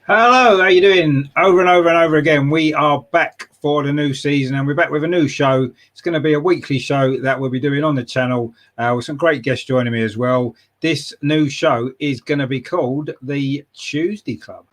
Hello, how you doing? Over and over and over again. We are back for the new season, and we're back with a new show. It's going to be a weekly show that we'll be doing on the channel with some great guests joining me as well. This new show is going to be called the Tuesday Club.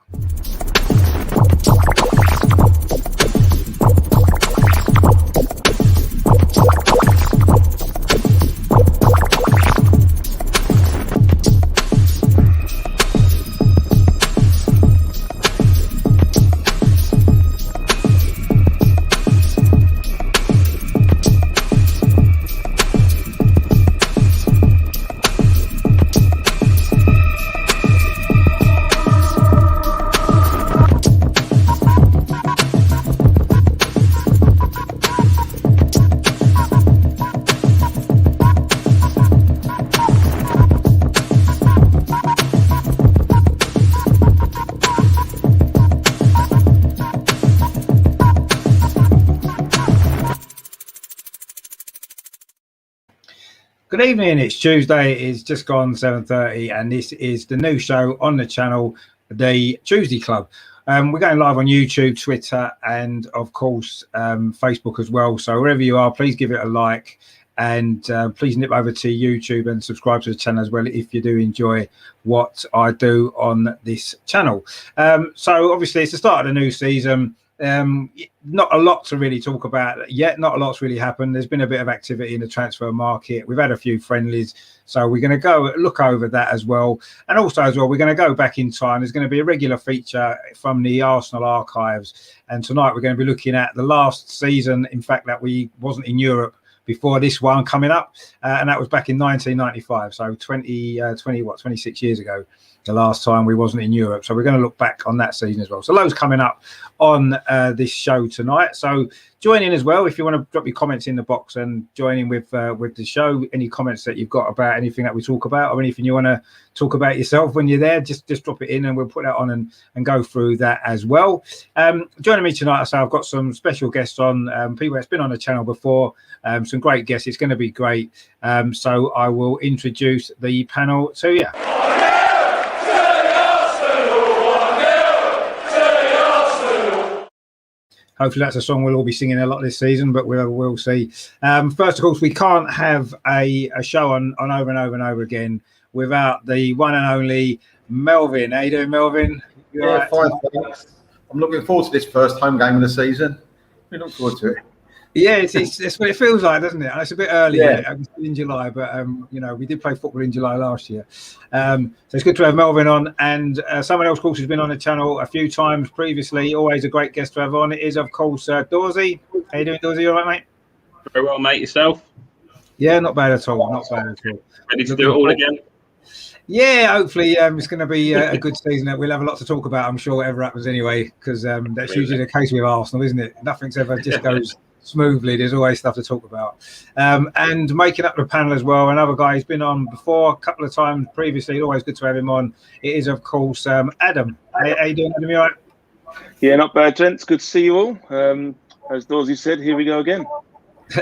Good evening, it's Tuesday, it's just gone 7:30 and this is the new show on the channel, the Tuesday Club. We're going live on YouTube, Twitter and of course Facebook as well, so wherever you are, please give it a like and please nip over to YouTube and subscribe to the channel as well if you do enjoy what I do on this channel. So obviously it's the start of the new season. Not a lot to really talk about yet. Not a lot's really happened. There's been a bit of activity in the transfer market. We've had a few friendlies, so we're going to go look over that as well. And also as well, we're going to go back in time. There's going to be a regular feature from the Arsenal archives. And tonight we're going to be looking at the last season, in fact, that we wasn't in Europe before this one coming up. And that was back in 1995. So 26 years ago. The last time we wasn't in Europe, so we're going to look back on that season as well. So loads coming up on this show tonight, so join in as well if you want to drop your comments in the box and join in with the show. Any comments that you've got about anything that we talk about or anything you want to talk about yourself when you're there, just drop it in and we'll put that on and go through that as well. Joining me tonight, so I've got some special guests on, people that's been on the channel before, some great guests. It's going to be great, so I will introduce the panel to you. Hopefully that's a song we'll all be singing a lot this season, but we'll see. First, of course, we can't have a show on over and over and over again without the one and only Melvin. How you doing, Melvin? You right? Fine, thanks. I'm looking forward to this first home game of the season. We look forward to it. Yeah, it's what it feels like, doesn't it? It's a bit early in July, but you know, we did play football in July last year, so it's good to have Melvin on. And someone else, of course, has been on the channel a few times previously. Always a great guest to have on. It is, of course, Dorsey. How you doing, Dorsey? You all right, mate? Very well, mate. Yourself? Yeah, not bad at all. Not bad at all. Ready to do it all again? Yeah, hopefully it's going to be a good season. We'll have a lot to talk about, I'm sure, whatever happens anyway, because that's usually the case with Arsenal, isn't it? Nothing's ever just goes smoothly. There's always stuff to talk about. And making up the panel as well, another guy who's been on before a couple of times previously. Always good to have him on. It is, of course, Adam. How you doing, Adam? You all right? Yeah, not bad, gents. Good to see you all. As Dorsey said, here we go again.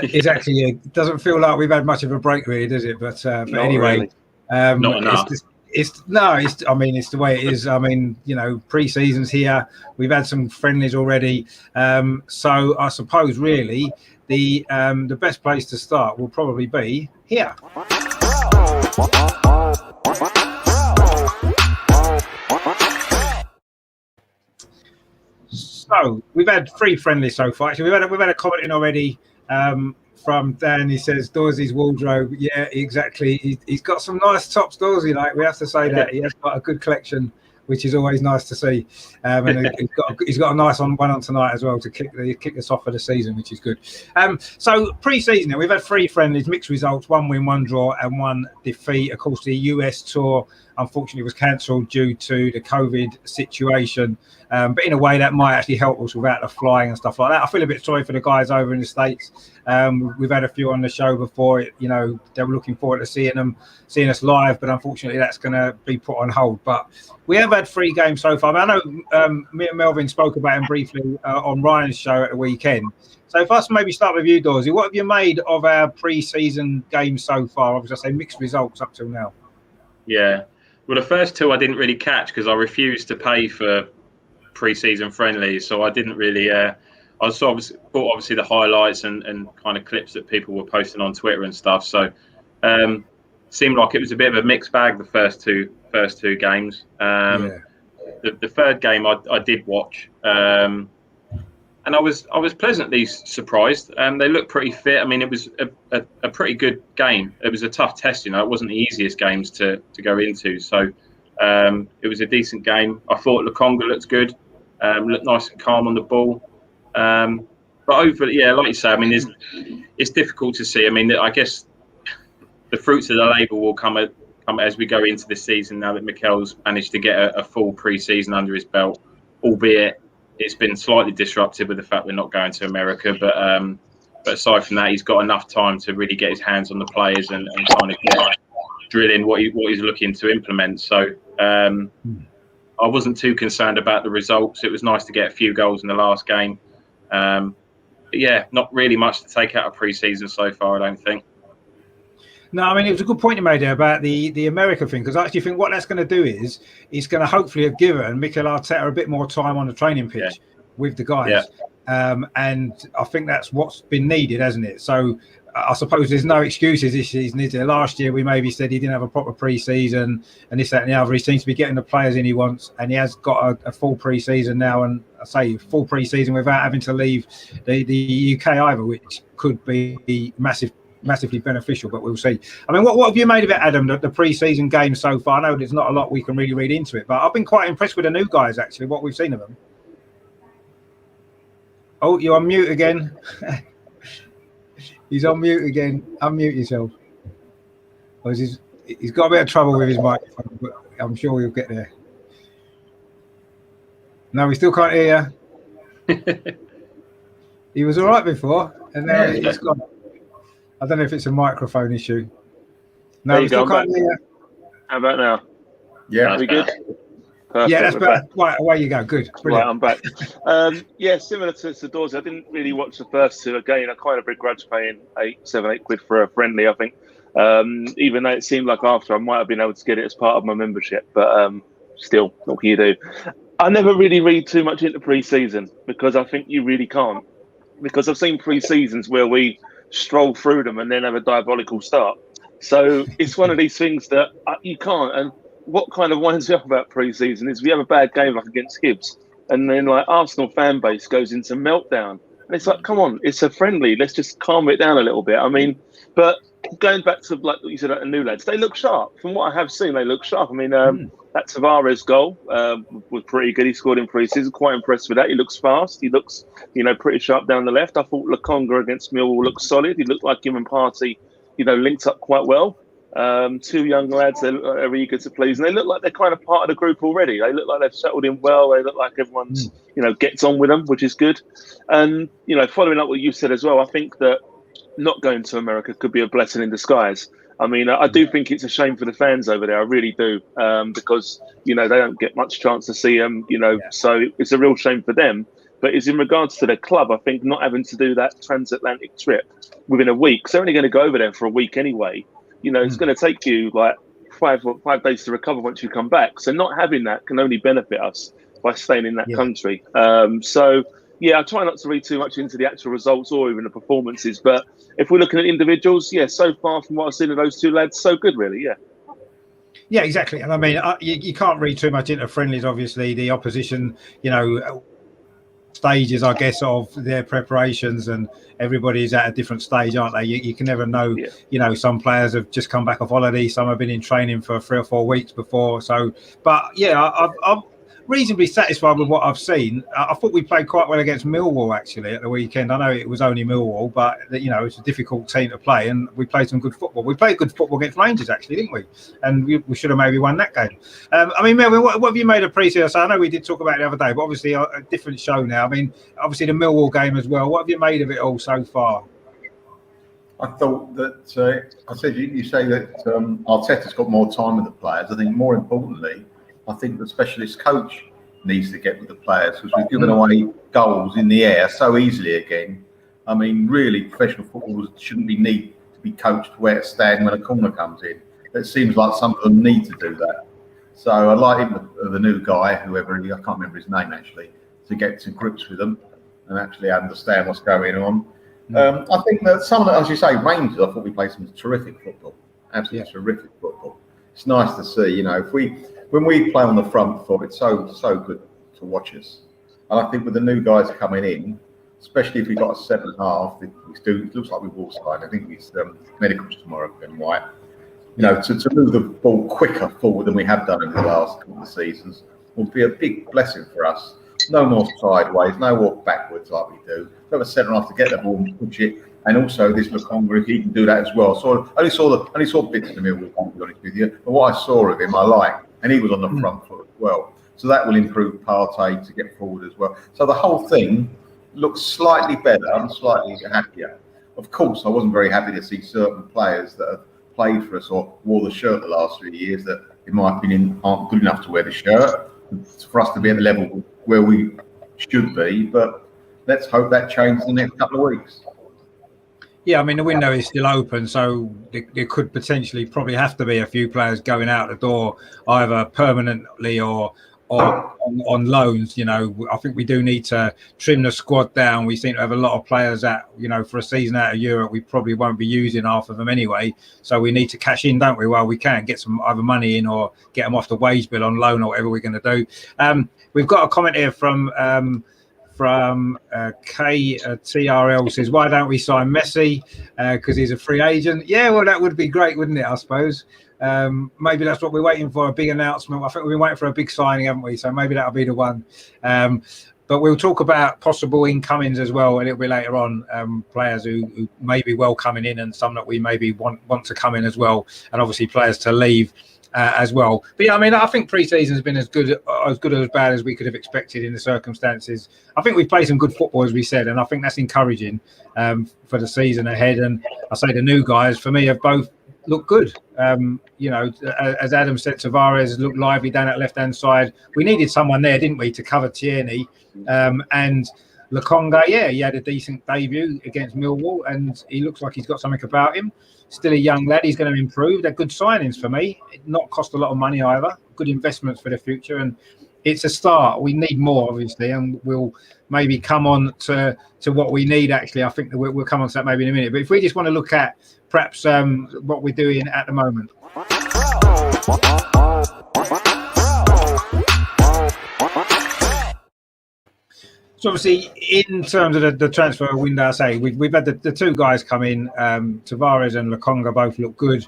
Exactly. Yeah. It doesn't feel like we've had much of a break, really, does it? But anyway, really. Not enough. It's the way it is. I mean, you know, pre-season's here. We've had some friendlies already. So I suppose really the best place to start will probably be here. So we've had 3 friendlies so far. Actually, we've had a comment in already. From Dan, he says Dorsey's wardrobe. Yeah, exactly. He's got some nice tops, Dorsey. Like, we have to say that he has got a good collection, which is always nice to see. And he's got a nice one on tonight as well to kick us off for the season, which is good. So pre-season, we've had 3 friendlies, mixed results, 1 win, 1 draw, and 1 defeat. Of course, the US tour unfortunately was cancelled due to the COVID situation. But in a way, that might actually help us without the flying and stuff like that. I feel a bit sorry for the guys over in the States. We've had a few on the show before. You know, they were looking forward to seeing us live, but unfortunately, that's going to be put on hold. But we have had 3 games so far. I know me and Melvin spoke about him briefly on Ryan's show at the weekend. So if I maybe start with you, Dorsey, what have you made of our pre-season games so far? Obviously, I say mixed results up till now. Yeah. Well, the first 2 I didn't really catch because I refused to pay for pre-season friendlies, so I didn't really. I was obviously the highlights and kind of clips that people were posting on Twitter and stuff. So seemed like it was a bit of a mixed bag the first two games. The third game I did watch, and I was pleasantly surprised. They looked pretty fit. I mean, it was a pretty good game. It was a tough test, you know. It wasn't the easiest games to go into. So it was a decent game. I thought Lokonga looked good. Looked nice and calm on the ball. But overall, yeah, like you say, I mean, it's difficult to see. I mean, I guess the fruits of the labour will come as we go into this season now that Mikel's managed to get a full pre-season under his belt, albeit it's been slightly disrupted with the fact we're not going to America. But aside from that, he's got enough time to really get his hands on the players and kind of drill in what he's looking to implement. So I wasn't too concerned about the results. It was nice to get a few goals in the last game. But yeah, not really much to take out of pre-season so far, I don't think. No, I mean, it was a good point you made there about the America thing, because I actually think what that's going to do is it's going to hopefully have given Mikel Arteta a bit more time on the training pitch with the guys. Yeah. And I think that's what's been needed, hasn't it? So I suppose there's no excuses this season, is there? Last year we maybe said he didn't have a proper pre-season and this, that and the other. He seems to be getting the players in he wants, and he has got a full pre-season now, and I say full pre-season without having to leave the UK either, which could be massively beneficial, but we'll see. I mean, what have you made of it, Adam, the pre-season game so far? I know there's not a lot we can really read into it, but I've been quite impressed with the new guys, actually, what we've seen of them. Oh, you're on mute again. He's on mute again. Unmute yourself. Oh, he's got a bit of trouble with his microphone, but I'm sure we'll get there. No, we still can't hear you. He was all right before, and now he's gone. I don't know if it's a microphone issue. No, we still can't hear you. How about now? Yeah. Are we good? Perfect. Yeah, that's better. Right, away you go. Good. Brilliant. Right, I'm back. Yeah, similar to Dorsey, I didn't really watch the first two. Again, I kind of begrudge paying £8 for a friendly, I think. Even though it seemed like after I might have been able to get it as part of my membership, but still, what can you do? I never really read too much into pre-season because I think you really can't. Because I've seen pre-seasons where we stroll through them and then have a diabolical start. So it's one of these things that you can't. And what kind of winds me up about pre-season is we have a bad game like against Hibs, and then like Arsenal fan base goes into meltdown. And it's like, come on, it's a friendly. Let's just calm it down a little bit. I mean, but going back to like what you said, the new lads, they look sharp. From what I have seen, they look sharp. I mean, that Tavares goal was pretty good. He scored in pre-season. Quite impressed with that. He looks fast. He looks, pretty sharp down the left. I thought Lokonga against Millwall looked solid. He looked like him and Partey, linked up quite well. Two young lads that are eager to please, and they look like they're kind of part of the group already. They look like they've settled in well. They look like everyone's, gets on with them, which is good. And, following up what you said as well, I think that not going to America could be a blessing in disguise. I mean, I do think it's a shame for the fans over there. I really do, because, they don't get much chance to see them, so it's a real shame for them. But it's in regards to the club, I think not having to do that transatlantic trip within a week, because they're only going to go over there for a week anyway. It's going to take you like 5 days to recover once you come back. So not having that can only benefit us by staying in that country. So, I try not to read too much into the actual results or even the performances. But if we're looking at individuals, so far from what I've seen of those two lads, so good, really, Yeah, exactly. And I mean, you can't read too much into friendlies, obviously. The opposition, stages, I guess, of their preparations, and everybody's at a different stage, aren't they? You can never know. Some players have just come back off holiday, some have been in training for 3 or 4 weeks before. So, but I'm reasonably satisfied with what I've seen. I thought we played quite well against Millwall actually at the weekend. I know it was only Millwall, but it's a difficult team to play, and we played some good football. We played good football against Rangers actually, didn't we? And we should have maybe won that game. I mean, Melvin, what have you made of pre-season? So I know we did talk about it the other day, but obviously a different show now. I mean, obviously the Millwall game as well. What have you made of it all so far? I thought that I said you say that Arteta's got more time with the players. I think more importantly, I think the specialist coach needs to get with the players, because we've given away goals in the air so easily again. I mean, really, professional footballers shouldn't need to be coached where to stand when a corner comes in. It seems like some of them need to do that. So I'd like him, the new guy, whoever I can't remember his name actually, to get to grips with them and actually understand what's going on. I think that some of the, as you say, Rangers, I thought we played some terrific football, absolutely terrific football. It's nice to see, when we play on the front foot, it's so good to watch us. And I think with the new guys coming in, especially if we've got a centre half, it looks like we will sign. I think it's medicals tomorrow, Ben White. To move the ball quicker forward than we have done in the last couple of seasons will be a big blessing for us. No more sideways, no walk backwards like we do. We have a centre half to get the ball and push it, and also this Lokonga, he can do that as well. So I only saw bits of him, to be honest with you. But what I saw of him, I like, and he was on the front foot as well. So that will improve Partey to get forward as well. So the whole thing looks slightly better. I'm slightly happier. Of course, I wasn't very happy to see certain players that have played for us or wore the shirt the last 3 years that, in my opinion, aren't good enough to wear the shirt for us to be at the level where we should be. But let's hope that changes in the next couple of weeks. Yeah, I mean, the window is still open, so there could potentially probably have to be a few players going out the door, either permanently or on loans. I think we do need to trim the squad down. We seem to have a lot of players that, for a season out of Europe, we probably won't be using half of them anyway. So we need to cash in, don't we? Well, we can get some either money in or get them off the wage bill on loan or whatever we're going to do. We've got a comment here from KTRL says, why don't we sign Messi? Because he's a free agent. Yeah, well, that would be great, wouldn't it? I suppose. Maybe that's what we're waiting for, a big announcement. I think we've been waiting for a big signing, haven't we? So maybe that'll be the one. But we'll talk about possible incomings as well a little bit later on, players who may be well coming in and some that we maybe want to come in as well, and obviously players to leave as well. But yeah, I mean, I think pre-season has been as good or as bad as we could have expected in the circumstances. I think we've played some good football, as we said, and I think that's encouraging for the season ahead. And I say the new guys, for me, have both looked good. As Adam said, Tavares looked lively down that left-hand side. We needed someone there, didn't we, to cover Tierney. And Lokonga, he had a decent debut against Millwall, and he looks like he's got something about him. Still a young lad. He's going to improve. They're good signings for me. Not cost a lot of money either. Good investments for the future, and it's a start. We need more, obviously, and we'll maybe come on to what we need. Actually, I think that we'll come on to that maybe in a minute. But if we just want to look at perhaps what we're doing at the moment. So obviously, in terms of the transfer window, I say we've had the two guys come in. Tavares and Lokonga both look good.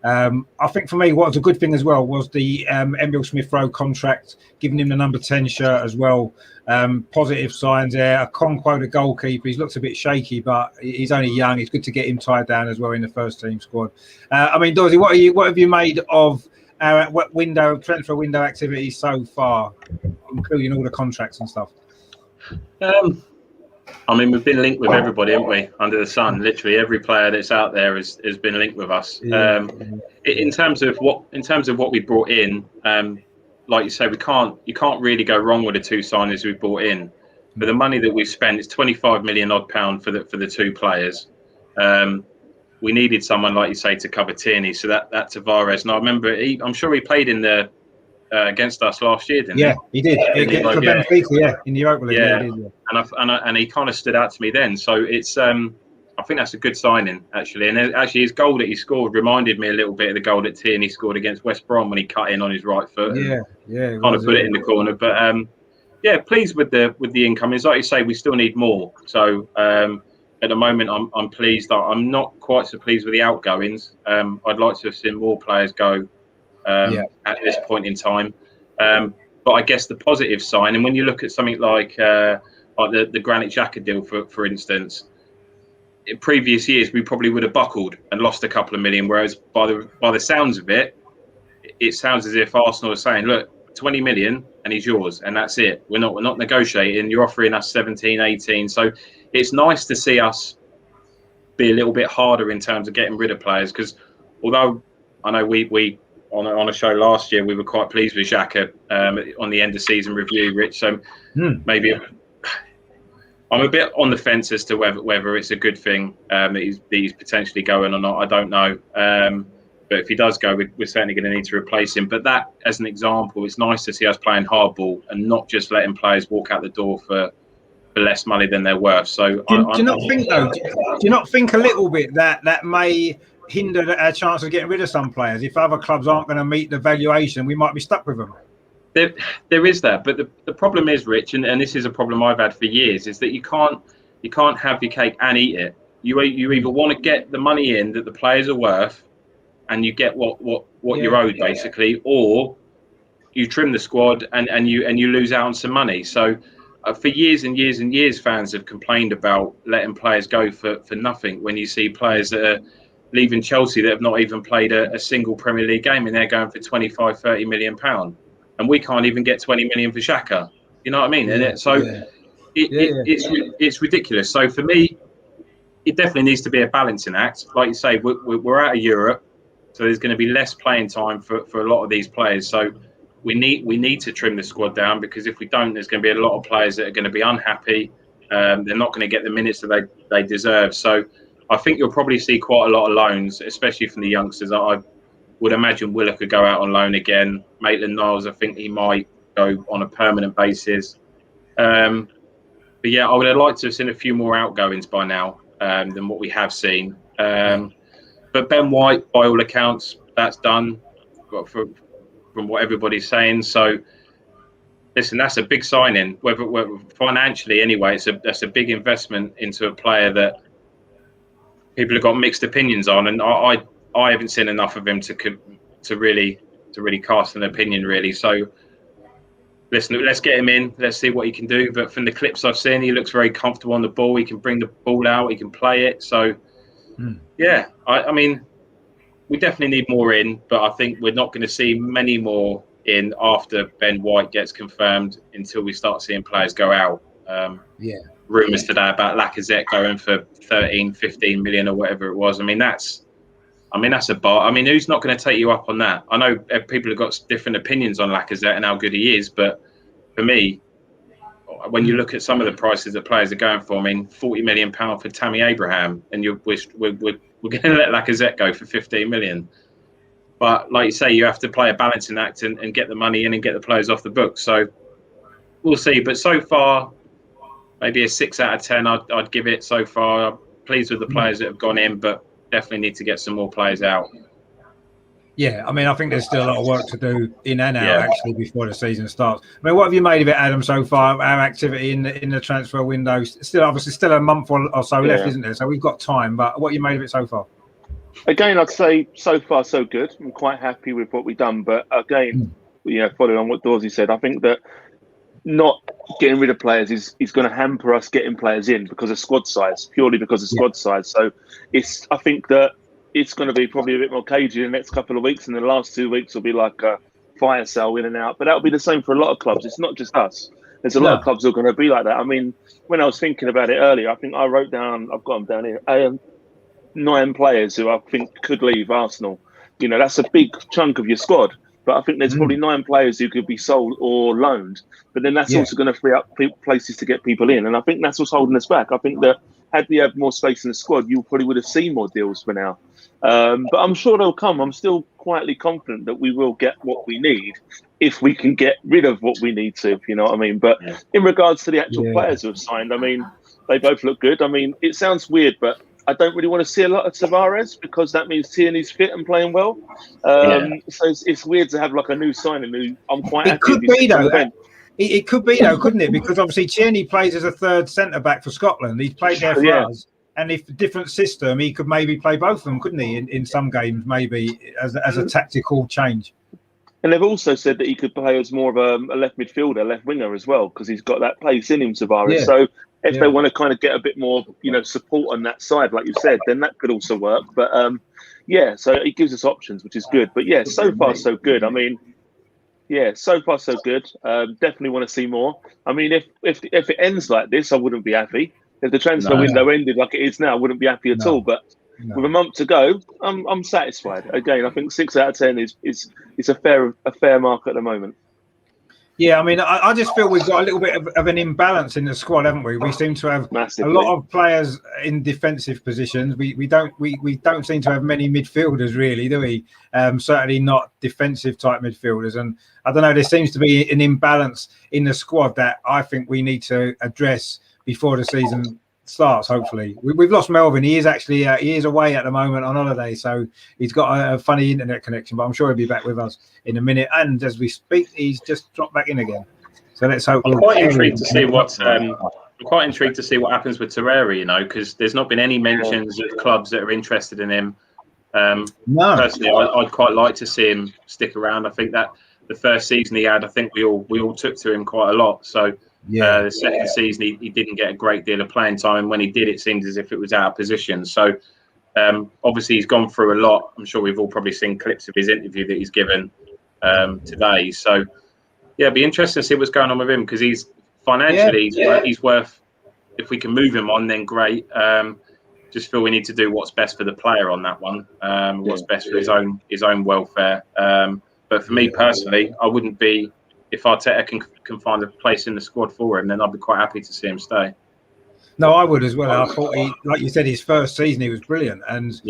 I think for me, what was a good thing as well was the Emile Smith-Rowe contract, giving him the number 10 shirt as well. Positive signs there. Okonkwo, the goalkeeper, he looks a bit shaky, but he's only young. It's good to get him tied down as well in the first team squad. I mean, Dorsey, what have you made of our transfer window activities so far, including all the contracts and stuff? I mean, we've been linked with everybody, haven't we? Under the sun, literally every player that's out there has been linked with us. In terms of what we brought in, like you say, you can't really go wrong with the two signings we brought in. But the money that we've spent is £25 million for the two players. We needed someone, like you say, to cover Tierney. So that Tavares. And I remember, I'm sure he played in the against us last year, didn't he? Yeah, he did. For Benfica, in the Europa League. Yeah, he did, and he kind of stood out to me then. So it's, I think that's a good signing, actually. And actually, his goal that he scored reminded me a little bit of the goal that Tierney scored against West Brom when he cut in on his right foot. Kind of put it in the corner. But pleased with the incomings. Like you say, we still need more. So at the moment, I'm pleased. I'm not quite so pleased with the outgoings. I'd like to have seen more players go. At this point in time, but I guess the positive sign, and when you look at something like the Granit Xhaka deal, for instance, in previous years we probably would have buckled and lost a couple of million. Whereas by the sounds of it, it sounds as if Arsenal are saying, "Look, 20 million, and he's yours, and that's it. We're not negotiating. You're offering us 17, 18." So it's nice to see us be a little bit harder in terms of getting rid of players, because although I know we on a show last year, we were quite pleased with Xhaka on the end of season review, Rich. So maybe I'm a bit on the fence as to whether it's a good thing that he's potentially going or not. I don't know. But if he does go, we're certainly going to need to replace him. But that, as an example, it's nice to see us playing hardball and not just letting players walk out the door for less money than they're worth. So do you not think though? Do you not think a little bit that may hinder our chance of getting rid of some players? If other clubs aren't going to meet the valuation, we might be stuck with them. There is that, but the problem is, Rich, and this is a problem I've had for years, is that you can't have your cake and eat it. You either want to get the money in that the players are worth, and you get what you're owed basically, or you trim the squad and you lose out on some money. So for years and years and years, fans have complained about letting players go for nothing. When you see players that are leaving Chelsea that have not even played a single Premier League game, and they're going for 25, 30 million pound, and we can't even get 20 million for Xhaka. You know what I mean? It's ridiculous. So for me, it definitely needs to be a balancing act. Like you say, we're out of Europe, so there's going to be less playing time for a lot of these players. So we need to trim the squad down, because if we don't, there's going to be a lot of players that are going to be unhappy. They're not going to get the minutes that they deserve. So I think you'll probably see quite a lot of loans, especially from the youngsters. I would imagine Willock could go out on loan again. Maitland-Niles, I think he might go on a permanent basis. But yeah, I would have liked to have seen a few more outgoings by now than what we have seen. But Ben White, by all accounts, that's done from what everybody's saying. So listen, that's a big signing. Whether financially, anyway, that's a big investment into a player that people have got mixed opinions on, and I haven't seen enough of him to really cast an opinion, really. So listen, let's get him in. Let's see what he can do. But from the clips I've seen, he looks very comfortable on the ball. He can bring the ball out. He can play it. So yeah, I mean, we definitely need more in, but I think we're not going to see many more in after Ben White gets confirmed until we start seeing players go out. Rumours today about Lacazette going for 13, 15 million or whatever it was. I mean, that's a bar. I mean, who's not going to take you up on that? I know people have got different opinions on Lacazette and how good he is, but for me, when you look at some of the prices that players are going for, I mean, £40 million for Tammy Abraham, and we're going to let Lacazette go for 15 million. But like you say, you have to play a balancing act and get the money in and get the players off the book. So we'll see. But so far, maybe a 6 out of 10 I'd give it so far. I'm pleased with the players that have gone in, but definitely need to get some more players out. Yeah, I mean, I think there's still a lot of work to do in and out actually before the season starts. I mean, what have you made of it, Adam, so far? Our activity in the transfer window, still a month or so left, isn't there? So we've got time. But what have you made of it so far? Again, I'd say so far so good. I'm quite happy with what we've done. But again, following on what Dorsey said, I think that not getting rid of players is going to hamper us getting players in because of squad size, purely because of squad size. So I think that it's going to be probably a bit more cagey in the next couple of weeks, and the last 2 weeks will be like a fire sale in and out. But that'll be the same for a lot of clubs. It's not just us. There's a lot of clubs who are going to be like that. I mean, when I was thinking about it earlier, I think I wrote down, I've got them down here, 9 players who I think could leave Arsenal. You know, that's a big chunk of your squad. But I think there's probably 9 players who could be sold or loaned. But then that's also going to free up places to get people in. And I think that's what's holding us back. I think that had we had more space in the squad, you probably would have seen more deals for now. But I'm sure they'll come. I'm still quietly confident that we will get what we need if we can get rid of what we need to, if you know what I mean. But in regards to the actual players who have signed, I mean, they both look good. I mean, it sounds weird, but I don't really want to see a lot of Tavares because that means Tierney's fit and playing well. So it's weird to have like a new signing who I'm quite happy with. It could be though, couldn't it? Because obviously Tierney plays as a third centre back for Scotland. He's played there for us. And if a different system, he could maybe play both of them, couldn't he? In some games, maybe as a tactical change. And they've also said that he could play as more of a left midfielder, left winger as well, because he's got that pace in him, Tavares. So if they want to kind of get a bit more, support on that side, like you said, then that could also work. But so it gives us options, which is good. But so far so good. I mean, so far so good. Definitely want to see more. I mean, if it ends like this, I wouldn't be happy. If the transfer window ended like it is now, I wouldn't be happy at all. But with a month to go, I'm satisfied. Again, I think 6 out of 10 is a fair mark at the moment. Yeah, I mean, I just feel we've got a little bit of an imbalance in the squad, haven't we? We seem to have Massively. a lot of players in defensive positions. We don't seem to have many midfielders, really, do we? Certainly not defensive type midfielders. And I don't know, there seems to be an imbalance in the squad that I think we need to address before the season starts. Hopefully, we've lost Melvin. He is actually he is away at the moment on holiday, so he's got a funny internet connection, but I'm sure he'll be back with us in a minute. And as we speak, he's just dropped back in again, so let's hope. I'm quite intrigued to see what I'm quite intrigued to see what happens with Torreira, you know, because there's not been any mentions of clubs that are interested in him. No, personally, I'd quite like to see him stick around. I think that the first season he had, I think we all took to him quite a lot. So the second season he didn't get a great deal of playing time, and when he did, it seemed as if it was out of position. So obviously he's gone through a lot. I'm sure we've all probably seen clips of his interview that he's given today. So yeah, it'd be interesting to see what's going on with him, because he's financially he's worth. If we can move him on, then great. Just feel we need to do what's best for the player on that one. What's best for his own welfare. But for me personally, I wouldn't be, if Arteta can find a place in the squad for him, then I'd be quite happy to see him stay. No, I would as well. I thought like you said, his first season he was brilliant, and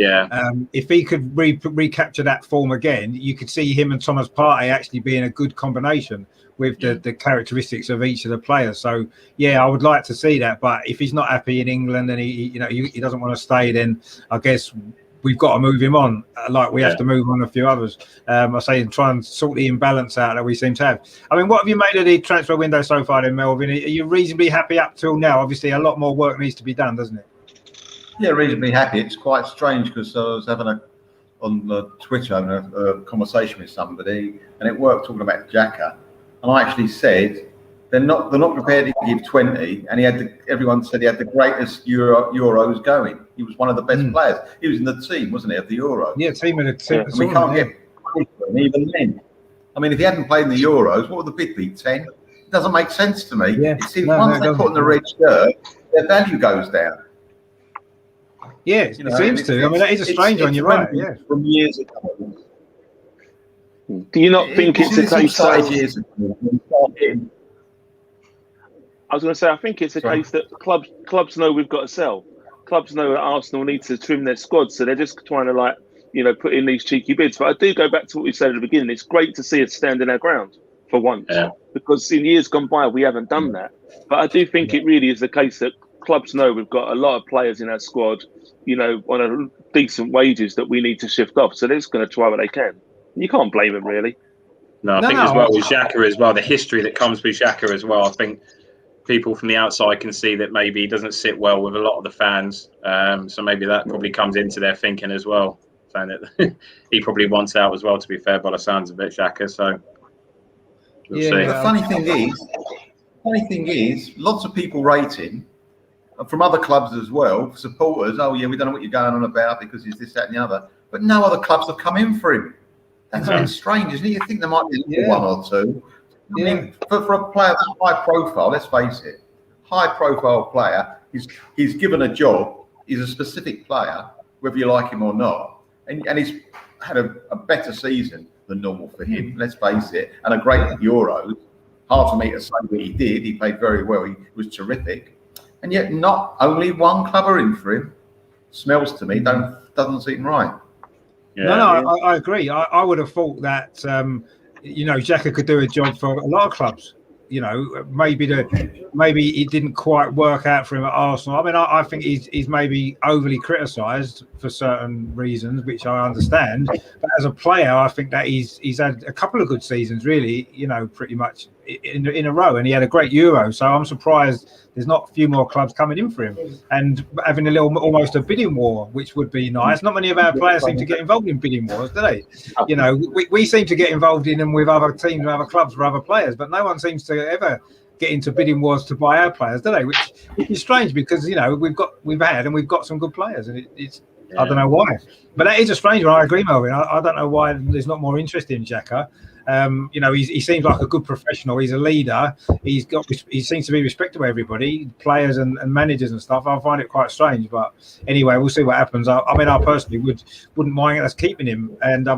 if he could recapture that form again, you could see him and Thomas Partey actually being a good combination with the characteristics of each of the players. So yeah, I would like to see that. But if he's not happy in England and he doesn't want to stay, then I guess we've got to move him on, like we have to move on a few others. I say, and try and sort the imbalance out that we seem to have. I mean, what have you made of the transfer window so far then, Melvin? Are you reasonably happy up till now? Obviously, a lot more work needs to be done, doesn't it? Yeah, reasonably happy. It's quite strange because I was having on Twitter having a conversation with somebody, and it worked talking about Xhaka, and I actually said they're not prepared to give 20, and everyone said he had the greatest Euros going. He was one of the best players. He was in the team, wasn't he, of the Euros? Yeah, team of the team. And we can't get even then. I mean, if he hadn't played in the Euros, what would the bid be? 10? It doesn't make sense to me. Yeah. It seems once they put on the red shirt, their value goes down. Yeah, it seems to. I mean, that is a strange one. You're right. Yeah, from years ago. Do you not think it's a case of years ago? I was going to say, I think it's a case that clubs know we've got to sell. Clubs know that Arsenal need to trim their squad, so they're just trying to put in these cheeky bids. But I do go back to what we said at the beginning. It's great to see us standing our ground for once, because in years gone by we haven't done that. But I do think it really is the case that clubs know we've got a lot of players in our squad, on a decent wages that we need to shift off. So they're just going to try what they can. You can't blame them, really. No, I think as well with Xhaka as well, the history that comes with Xhaka as well. I think people from the outside can see that maybe he doesn't sit well with a lot of the fans. So maybe that probably comes into their thinking as well, saying that he probably wants out as well, to be fair, by the sounds of it, Xhaka. So we'll see. The funny thing is, lots of people rate him from other clubs as well, supporters. Oh yeah, we don't know what you're going on about because he's this, that, and the other. But no other clubs have come in for him. That's a bit strange, isn't it? You think there might be one or two. I mean, for a player that's high profile, let's face it, high profile player, he's given a job, he's a specific player, whether you like him or not, and he's had a better season than normal for him, let's face it, and a great Euros. Hard for me to say what he did. He played very well. He was terrific, and yet not only one club are in for him. Smells to me doesn't seem right. I agree. I would have thought that Xhaka could do a job for a lot of clubs. Maybe it didn't quite work out for him at Arsenal. I mean, I think he's maybe overly criticised for certain reasons, which I understand. But as a player, I think that he's had a couple of good seasons, really. Pretty much in a row, and he had a great Euro. So I'm surprised there's not a few more clubs coming in for him and having almost a bidding war, which would be nice. Not many of our players seem to get involved in bidding wars, do they? We seem to get involved in them with other teams and other clubs for other players, but no one seems to ever get into bidding wars to buy our players, do they? Which is strange because we've got some good players, and it's I don't know why, but that is a strange one. I agree, Melvin. I don't know why there's not more interest in Xhaka. He seems like a good professional. He's a leader. He seems to be respected by everybody, players and managers and stuff. I find it quite strange, but anyway, we'll see what happens. I personally wouldn't mind us keeping him, and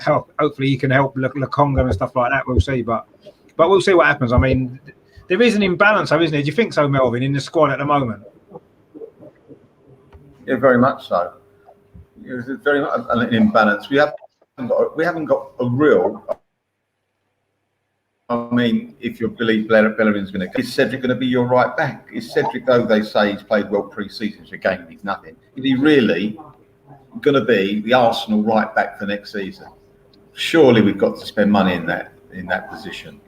hopefully he can help Lokonga and stuff like that. We'll see, but But we'll see what happens. I mean, there is an imbalance, though, isn't there? Do you think so, Melvin, in the squad at the moment? Yeah, very much so. It's very much an imbalance. We haven't got a real. I mean, if you believe Bellerin's going to, is Cedric going to be your right back? Is Cedric, though they say he's played well pre-season, so again he's nothing. Is he really going to be the Arsenal right back for next season? Surely we've got to spend money in that position.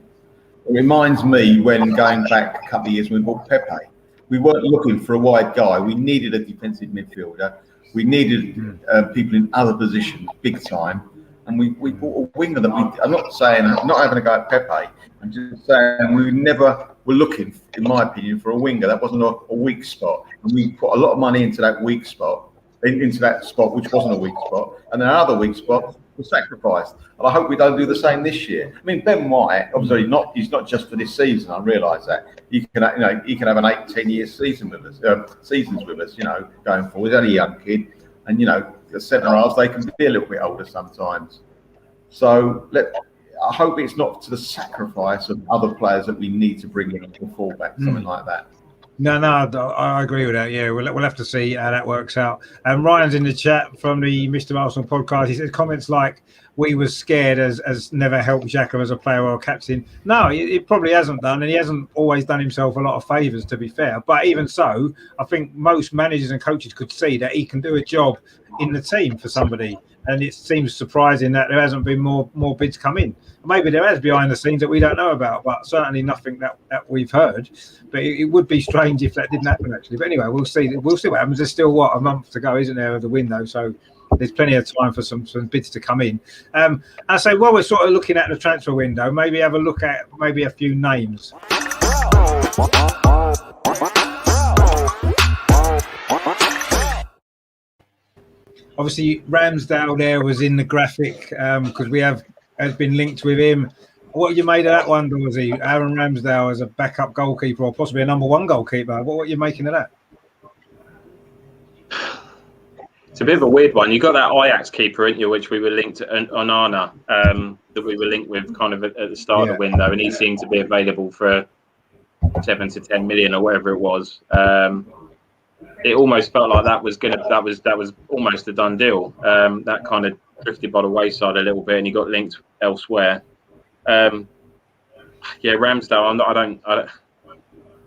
It reminds me when going back a couple of years when we bought Pepe. We weren't looking for a wide guy. We needed a defensive midfielder. We needed people in other positions, big time. And we bought a winger that I'm not having a go at Pepe. I'm just saying we never were looking, in my opinion, for a winger. That wasn't a weak spot. And we put a lot of money into that weak spot, into that spot, which wasn't a weak spot. And then another weak spot was sacrificed. And I hope we don't do the same this year. I mean, Ben White, obviously he's not just for this season. I realise that. He can have an 8-10 year seasons with us, going forward. He's only a young kid. And, the centre halves, they can be a little bit older sometimes. So I hope it's not to the sacrifice of other players that we need to bring in for fullback, something like that. No, I agree with that. Yeah, we'll have to see how that works out. And Ryan's in the chat from the Mr. Arsenal podcast. He says comments like, "We were scared" as never helped Xhaka as a player or captain. No, it probably hasn't done, and he hasn't always done himself a lot of favours, to be fair. But even so, I think most managers and coaches could see that he can do a job in the team for somebody. And it seems surprising that there hasn't been more bids come in. Maybe there has behind the scenes that we don't know about, but certainly nothing that we've heard. But it would be strange if that didn't happen, actually. But anyway, we'll see what happens. There's still, a month to go, isn't there, of the window? So there's plenty of time for some bids to come in. I say, while we're sort of looking at the transfer window, maybe have a look at maybe a few names. Obviously, Ramsdale there was in the graphic because has been linked with him. What have you made of that one, Dorsey? Aaron Ramsdale as a backup goalkeeper or possibly a number one goalkeeper. What are you making of that? It's a bit of a weird one. You got that Ajax keeper, ain't you, which we were linked to Onana, that we were linked with kind of at the start of the window, and he seemed to be available for 7 to 10 million or whatever it was. It almost felt like that was almost a done deal. That kind of drifted by the wayside a little bit, and he got linked elsewhere. Ramsdale,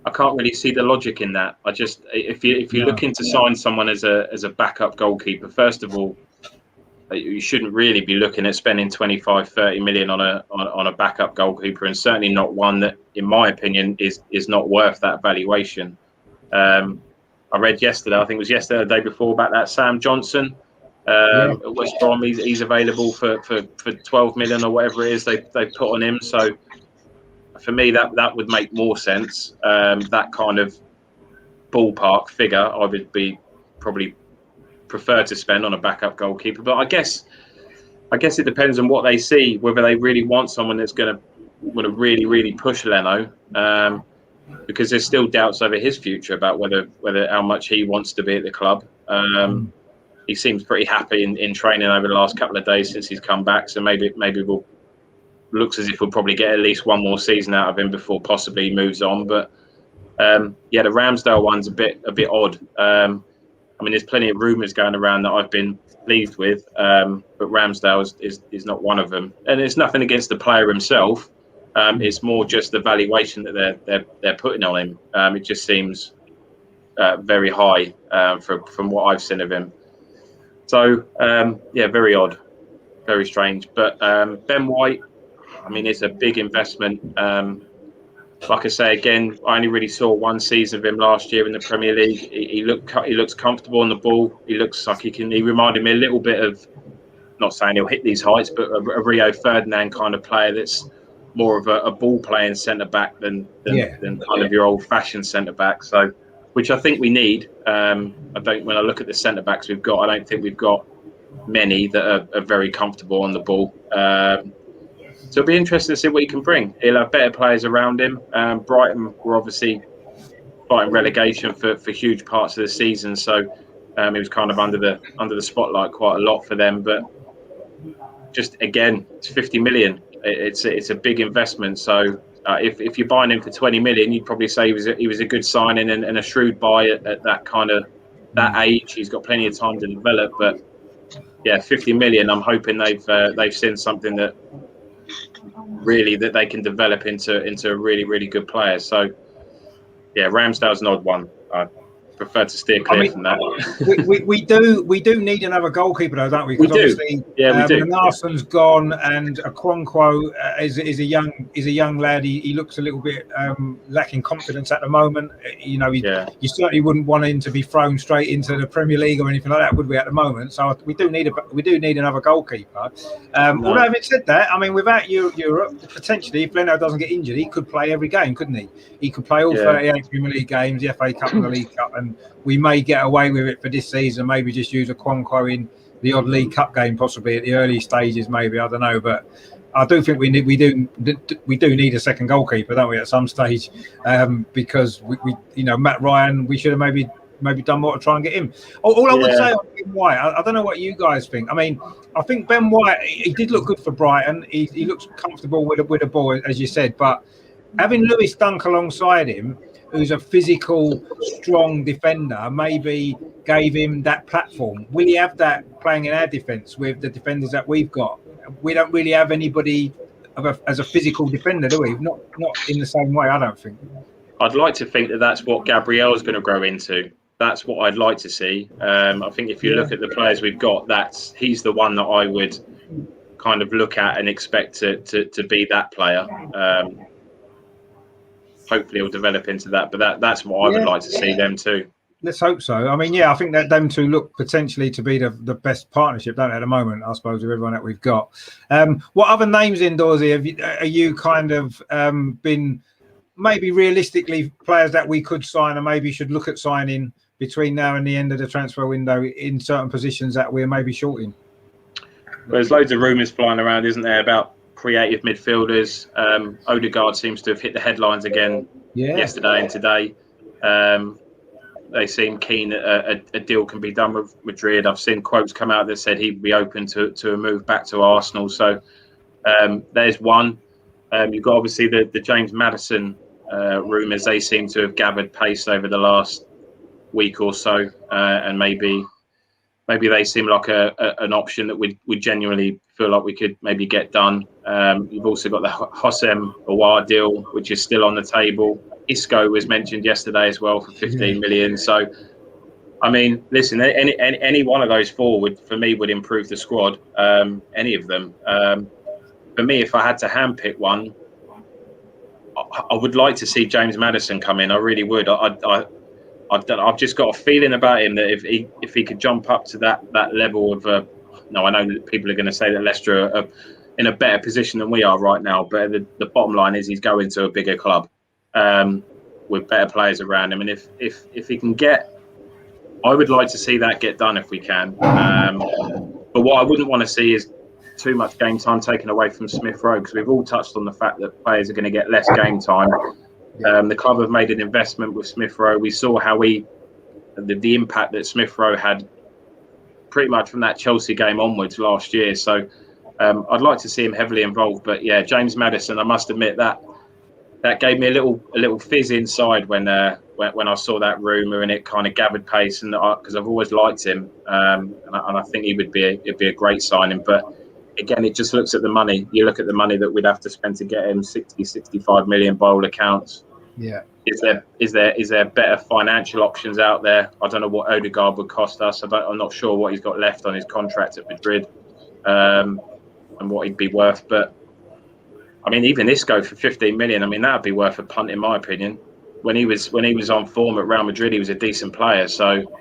I can't really see the logic in that. If you're looking to sign someone as a backup goalkeeper, first of all, you shouldn't really be looking at spending 25-30 million on a backup goalkeeper, and certainly not one that, in my opinion, is not worth that valuation. I read yesterday, I think it was yesterday, the day before, about that Sam Johnson at West Brom. He's available for 12 million or whatever it is they put on him. So for me, that would make more sense. That kind of ballpark figure, I would be probably prefer to spend on a backup goalkeeper. But I guess it depends on what they see, whether they really want someone that's going to really, really push Leno. Because there's still doubts over his future about whether how much he wants to be at the club. He seems pretty happy in training over the last couple of days since he's come back. So maybe looks as if we'll probably get at least one more season out of him before possibly he moves on. But the Ramsdale one's a bit odd. I mean, there's plenty of rumours going around that I've been pleased with, but Ramsdale is not one of them. And it's nothing against the player himself. It's more just the valuation that they're putting on him. It just seems very high from what I've seen of him. So very odd, very strange. But Ben White, I mean, it's a big investment. Like I say again, I only really saw one season of him last year in the Premier League. He looks comfortable on the ball. He looks like he reminded me a little bit of, not saying he'll hit these heights, but a Rio Ferdinand kind of player that's more of a ball playing centre back than kind of your old fashioned centre back. So, which I think we need. When I look at the centre backs we've got, I don't think we've got many that are very comfortable on the ball. So it'll be interesting to see what he can bring. He'll have better players around him. Brighton were obviously fighting relegation for huge parts of the season, so he was kind of under the spotlight quite a lot for them. But just again, it's 50 million. It's a big investment. So If you're buying him for 20 million, you'd probably say he was a good signing and a shrewd buy at that kind of that age. He's got plenty of time to develop, but yeah, 50 million. I'm hoping they've seen something that really that they can develop into a really, really good player. So yeah, Ramsdale's an odd one. I prefer to steer clear from that. we do need another goalkeeper though, don't we? We do. Obviously, Yeah, we do. Narson's gone, and Okonkwo is a young lad. He looks a little bit lacking confidence at the moment. You certainly wouldn't want him to be thrown straight into the Premier League or anything like that, would we? At the moment, so we do need another goalkeeper. Although having said that, I mean, without Europe, potentially if Leno doesn't get injured, he could play every game, couldn't he? He could play all 38 Premier League games, the FA Cup and the League Cup, and we may get away with it for this season. Maybe just use Okonkwo in the odd League Cup game, possibly at the early stages. Maybe, I don't know, but I do think we do need a second goalkeeper, don't we? At some stage, because we Matt Ryan, we should have maybe done more to try and get him. All I would say on Ben White, I don't know what you guys think. I mean, I think Ben White, he did look good for Brighton. He looks comfortable with a ball, as you said, but having Lewis Dunk alongside him, who's a physical, strong defender, maybe gave him that platform. Will he have that playing in our defence with the defenders that we've got? We don't really have anybody as a physical defender, do we? Not in the same way, I don't think. I'd like to think that that's what Gabriel's going to grow into. That's what I'd like to see. I think if you look at the players we've got, he's the one that I would kind of look at and expect to be that player. Hopefully he'll develop into that, but that's what I would like to see them too. Let's hope so. I mean, I think that them two look potentially to be the best partnership, don't they, at the moment, I suppose, with everyone that we've got. What other names Dawsey, are you kind of been maybe realistically players that we could sign and maybe should look at signing between now and the end of the transfer window in certain positions that we're maybe short in? Well, there's loads of rumours flying around, isn't there, about creative midfielders. Odegaard seems to have hit the headlines again yesterday and today. They seem keen that a deal can be done with Madrid. I've seen quotes come out that said he'd be open to a move back to Arsenal. So there's one. You've got obviously the James Maddison rumours. They seem to have gathered pace over the last week or so, and maybe they seem like an option that we genuinely feel like we could maybe get done. You've also got the Hossein Aouar deal, which is still on the table. Isco was mentioned yesterday as well for 15 million. So, I mean, listen, any one of those four would improve the squad. Any of them. For me, if I had to handpick one, I would like to see James Maddison come in. I really would. I've just got a feeling about him that if he could jump up to that level of no, I know that people are going to say that Leicester are in a better position than we are right now, but the bottom line is he's going to a bigger club with better players around him, and if he can I would like to see that get done if we can. But what I wouldn't want to see is too much game time taken away from Smith Rowe, because we've all touched on the fact that players are going to get less game time. The club have made an investment with Smith Rowe. We saw how the impact that Smith Rowe had pretty much from that Chelsea game onwards last year. So I'd like to see him heavily involved. But yeah, James Maddison, I must admit that gave me a little fizz inside when I saw that rumour, and it kind of gathered pace. And because I've always liked him, and I think it'd be a great signing. But again, it just looks at the money. You look at the money that we'd have to spend to get him, 65 million by all accounts. Yeah. Is there better financial options out there? I don't know what Odegaard would cost us. I'm not sure what he's got left on his contract at Madrid, and what he'd be worth. But I mean, even Isco for 15 million. I mean, that would be worth a punt, in my opinion. When he was on form at Real Madrid, he was a decent player. So,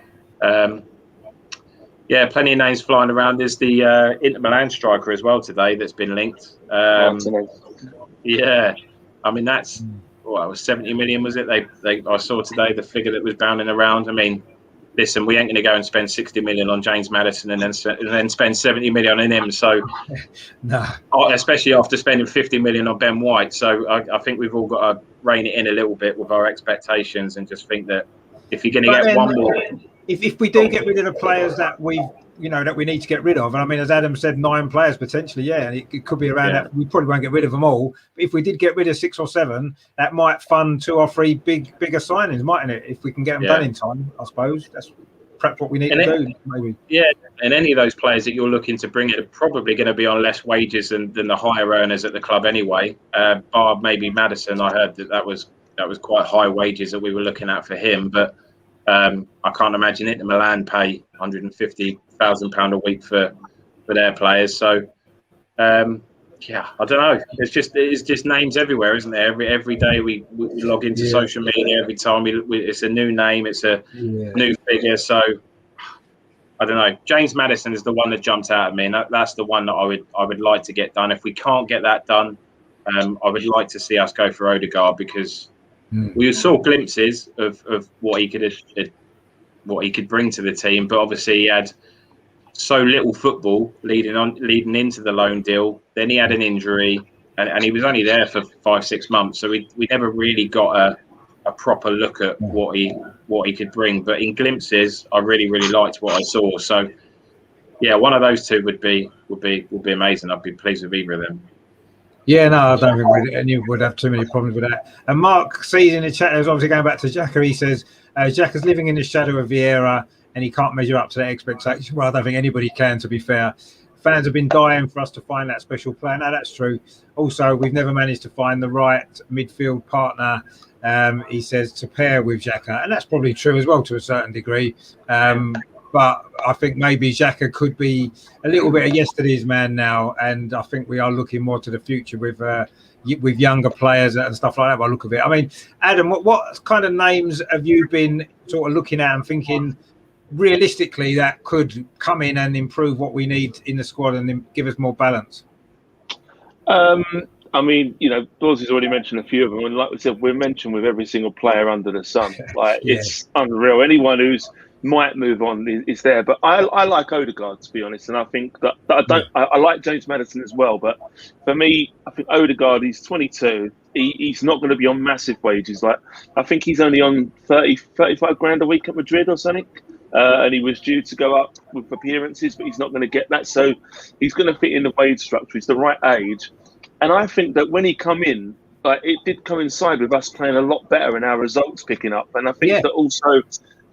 yeah, plenty of names flying around. There's the Inter Milan striker as well today that's been linked. Yeah, I mean that's. Well, it was 70 million, was it? I saw today the figure that was bounding around. I mean, listen, we ain't going to go and spend 60 million on James Maddison and then spend 70 million on him. So, no. Especially after spending 50 million on Ben White. So I think we've all got to rein it in a little bit with our expectations and just think that if you're going to get one more. If we do get rid of the players that we've that we need to get rid of. And I mean, as Adam said, 9 players potentially, and it could be around that. We probably won't get rid of them all. But if we did get rid of 6 or 7, that might fund 2 or 3 bigger signings, mightn't it? If we can get them done in time, I suppose that's perhaps what we need to do. Maybe. Yeah, and any of those players that you're looking to bring in are probably going to be on less wages than the higher earners at the club anyway. Bar maybe Maddison, I heard that was quite high wages that we were looking at for him, but. I can't imagine it. Milan pay £150,000 a week for their players. So, I don't know. It's just names everywhere, isn't there? Every day we log into social media. Every time it's a new name, it's a new figure. So, I don't know. James Maddison is the one that jumped out at me, and that's the one that I would like to get done. If we can't get that done, I would like to see us go for Odegaard because. We saw glimpses of what he could bring to the team, but obviously he had so little football leading into the loan deal. Then he had an injury, and he was only there for 5-6 months, so we never really got a proper look at what he could bring. But in glimpses, I really liked what I saw. So yeah, one of those two would be amazing. I'd be pleased with either of them. Yeah, no, I don't think any would have too many problems with that. And Mark sees in the chat, there's obviously going back to Xhaka, he says, Xhaka's living in the shadow of Vieira and he can't measure up to that expectation. Well, I don't think anybody can, to be fair. Fans have been dying for us to find that special player. No, that's true. Also, we've never managed to find the right midfield partner, he says, to pair with Xhaka. And that's probably true as well to a certain degree. But I think maybe Xhaka could be a little bit of yesterday's man now, and I think we are looking more to the future with younger players and stuff like that. By the look of it, I mean, Adam, what kind of names have you been sort of looking at and thinking realistically that could come in and improve what we need in the squad and then give us more balance? I mean, Dawes already mentioned a few of them, and like we said, we're mentioned with every single player under the sun. Like it's unreal. Anyone who's might move on is there, but I like Odegaard, to be honest, and I think that I like James Maddison as well, but for me, I think Odegaard, he's 22, he's not going to be on massive wages. Like I think he's only on 35 grand a week at Madrid or something, and he was due to go up with appearances, but he's not going to get that, so he's going to fit in the wage structure. He's the right age, and I think that when he come in, like it did coincide with us playing a lot better and our results picking up, and I think that also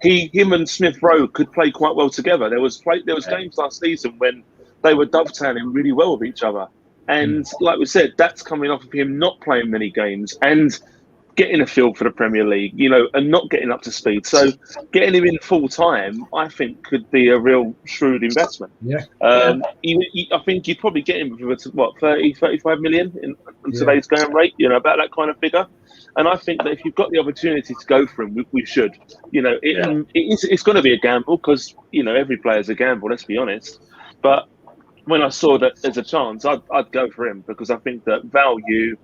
him and Smith Rowe could play quite well together. There was games last season when they were dovetailing really well with each other. And like we said, that's coming off of him not playing many games and getting a feel for the Premier League, and not getting up to speed. So getting him in full time, I think, could be a real shrewd investment. I think you'd probably get him for, 30, 35 million in today's going rate, about that kind of figure. And I think that if you've got the opportunity to go for him, we should. It's going to be a gamble because, every player's a gamble, let's be honest. But when I saw that there's a chance, I'd go for him because I think that value,